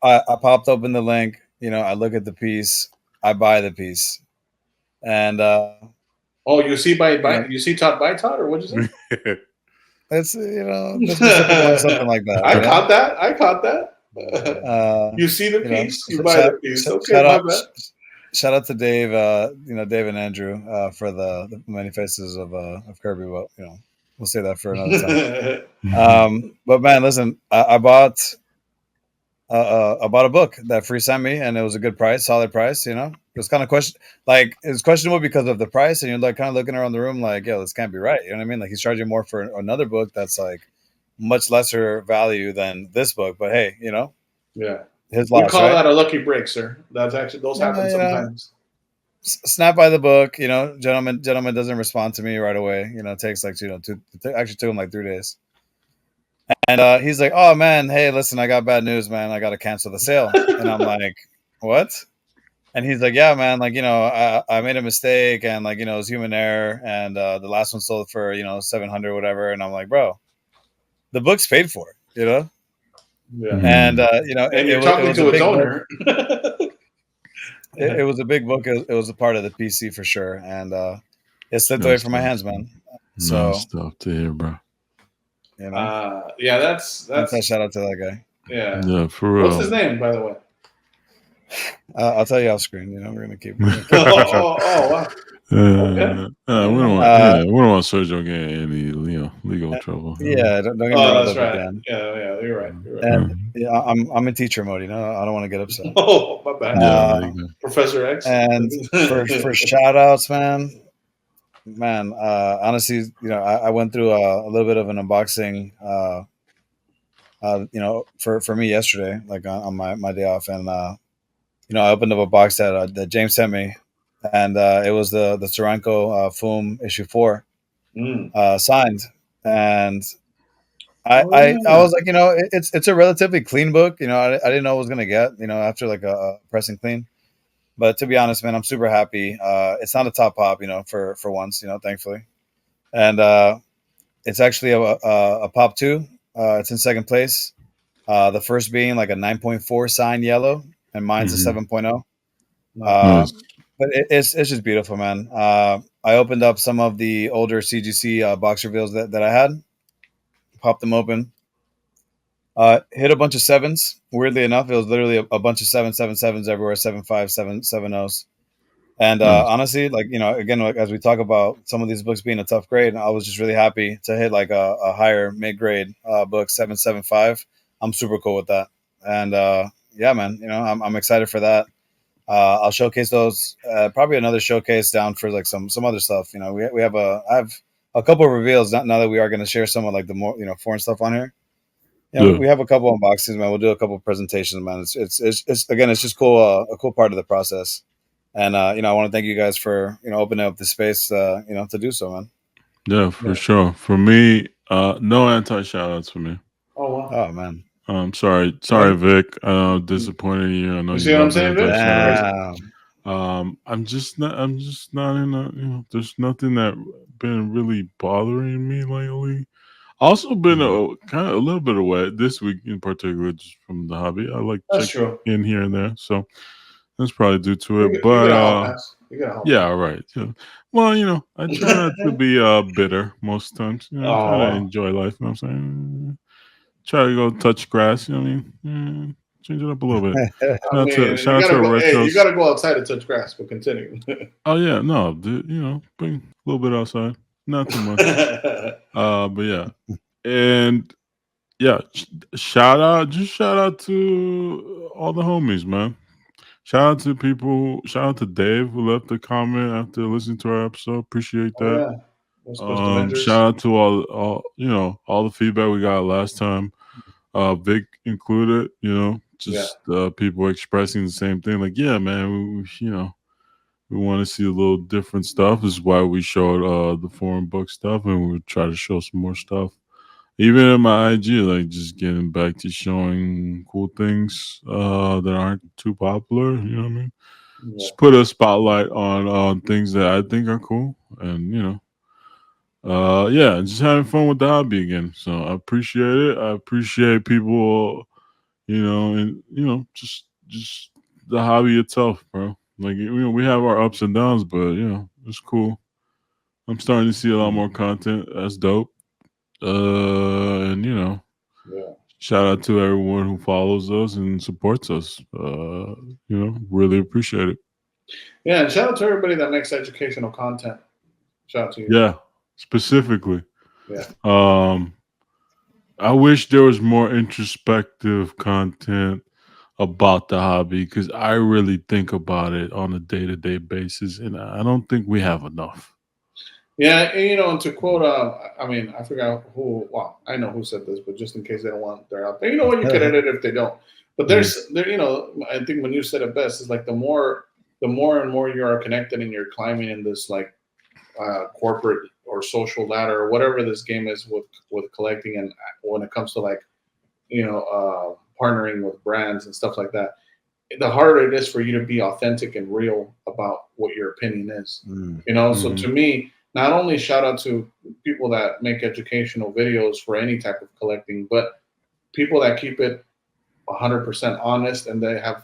I popped open the link. I look at the piece. I buy the piece, and you see you see Todd by Todd, or what'd you say? It's something like that. I caught that. You see the piece, you buy the piece. Okay, my bad. Shout out to Dave, Dave and Andrew for the many faces of Kirby. Well, we'll say that for another time. But man, listen, I bought a book that Free sent me, and it was a good price, solid price. It was kind of it's questionable because of the price, and you're like kind of looking around the room like, yo, this can't be right. You know what I mean? Like he's charging more for another book that's like much lesser value than this book, but hey, yeah, his loss. We call that a lucky break, sir. That's actually those happen sometimes. Snap by the book, gentleman doesn't respond to me right away. It takes like actually took him like 3 days. And he's like, oh man, hey, listen, I got bad news, man. I got to cancel the sale. And I'm like, what? And he's like, yeah, man, like, I made a mistake, and like, it was human error, and the last one sold for, 700 or whatever. And I'm like, bro, the book's paid for, Yeah. And and you're talking to its owner. It was a big book. It was a part of the PC for sure, and it slipped away from my hands, man. So stuff to hear, bro. Yeah, that's a shout out to that guy. Yeah, for real. What's his name, by the way? I'll tell you off screen. We're gonna keep. Wow. We don't want Sergio getting any legal trouble. Yeah, don't get me wrong. That's right. Yeah, you're right. And I'm in teacher mode. I don't want to get upset. Oh, my bad. Professor X. And for shout outs, man. Honestly, I went through a little bit of an unboxing. For me yesterday, like on my day off, and I opened up a box that James sent me. And it was the Taranko Foom issue 4 signed, and I was like, it's a relatively clean book. I didn't know what I was gonna get. After like a pressing clean, but to be honest, man, I'm super happy. It's not a top pop, for once, thankfully, and it's actually a pop 2. It's in second place. The first being like a 9.4 signed yellow, and mine's a 7.0. Nice. But it's just beautiful, man. I opened up some of the older CGC box reveals that I had, popped them open, hit a bunch of 7s. Weirdly enough, it was literally a bunch of 7.77s everywhere, 7.5, 7.0s. And honestly, like, again, like, as we talk about some of these books being a tough grade, I was just really happy to hit like a higher mid-grade book, 7.75. I'm super cool with that. And yeah, man, I'm excited for that. I'll showcase those. Probably another showcase down for like some other stuff. I have a couple of reveals now that we are going to share some of like the more foreign stuff on here. We have a couple of unboxings, man. We'll do a couple of presentations, man. It's again, it's just cool, a cool part of the process. And I want to thank you guys for opening up the space, to do so, man. Yeah, for sure. For me, no anti shout outs for me. Oh wow. Oh man. Sorry, Vic. Disappointed in you. I know you see what I'm saying, Vic? I'm just not in a. There's nothing that been really bothering me lately. Also, been a little bit away this week in particular, just from the hobby. I like checking in here and there, so that's probably due to it. Yeah, right. Yeah. Well, I try not to be bitter most times. I try to enjoy life. You know what I'm saying? Try to go touch grass. You know what I mean? Change it up a little bit. Shout out to Retros. Hey, you got to go outside to touch grass, but continue. Oh yeah, no, bring a little bit outside, not too much. But yeah, And yeah, shout out to all the homies, man. Shout out to people. Shout out to Dave who left a comment after listening to our episode. Appreciate Oh that. yeah, West Coast Avengers. Shout out to all all the feedback we got last time. Vic included, just people expressing the same thing. Like, yeah, man, we want to see a little different stuff. This is why we showed the foreign book stuff, and we try to show some more stuff. Even in my IG, like just getting back to showing cool things that aren't too popular. You know what I mean? Yeah. Just put a spotlight on things that I think are cool, and just having fun with the hobby again. So I appreciate it. I appreciate people, and just the hobby itself, bro. Like we have our ups and downs, but it's cool. I'm starting to see a lot more content. That's dope. And shout out to everyone who follows us and supports us. Really appreciate it. Yeah, and shout out to everybody that makes educational content. Shout out to you. Yeah, specifically. Yeah. I wish there was more introspective content about the hobby because I really think about it on a day-to-day basis, and I don't think we have enough. Yeah, and to quote, I forgot who. Well, I know who said this, but just in case they don't want, they're out there. You know what? You can edit it if they don't. But I think when you said it best, is like the more and more you are connected and you're climbing in this like corporate or social ladder or whatever this game is with collecting, and when it comes to like partnering with brands and stuff like that, the harder it is for you to be authentic and real about what your opinion is. So to me, not only shout out to people that make educational videos for any type of collecting, but people that keep it 100% honest, and they have,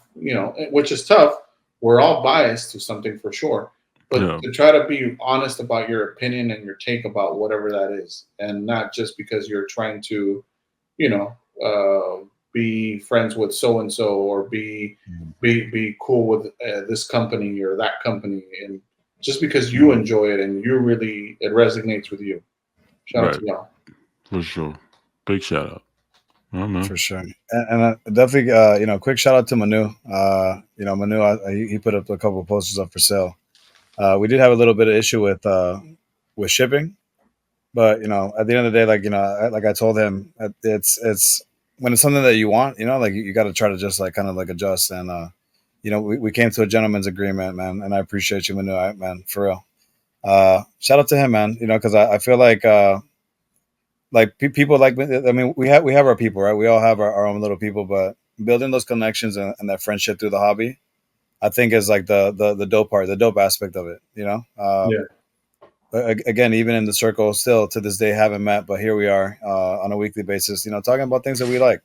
which is tough. We're all biased to something for sure, but to try to be honest about your opinion and your take about whatever that is, and not just because you're trying to, be friends with so-and-so or be cool with this company or that company, and just because you enjoy it and it resonates with you. Shout out to y'all. For sure. Big shout out. For sure. And definitely, quick shout out to Manu. Manu, he put up a couple of posters up for sale. We did have a little bit of issue with shipping, but, at the end of the day, like I told him, it's when it's something that you want, you got to try to just like kind of like adjust. And, we came to a gentleman's agreement, man. And I appreciate you, Manu, man, for real. Shout out to him, man, because I feel like people like, we have our people, right? We all have our own little people, but building those connections and that friendship through the hobby, I think is like the dope part, the dope aspect of it, Again, even in the circle, still to this day haven't met, but here we are on a weekly basis, talking about things that we like.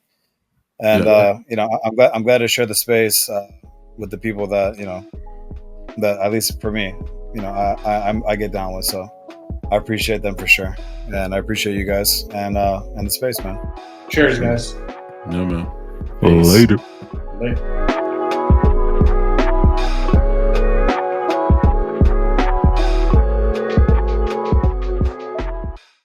And I'm glad to share the space with the people that that at least for me, I get down with. So I appreciate them for sure, and I appreciate you guys and the space, man. Cheers, guys. Yeah, man. Peace. Later. Later.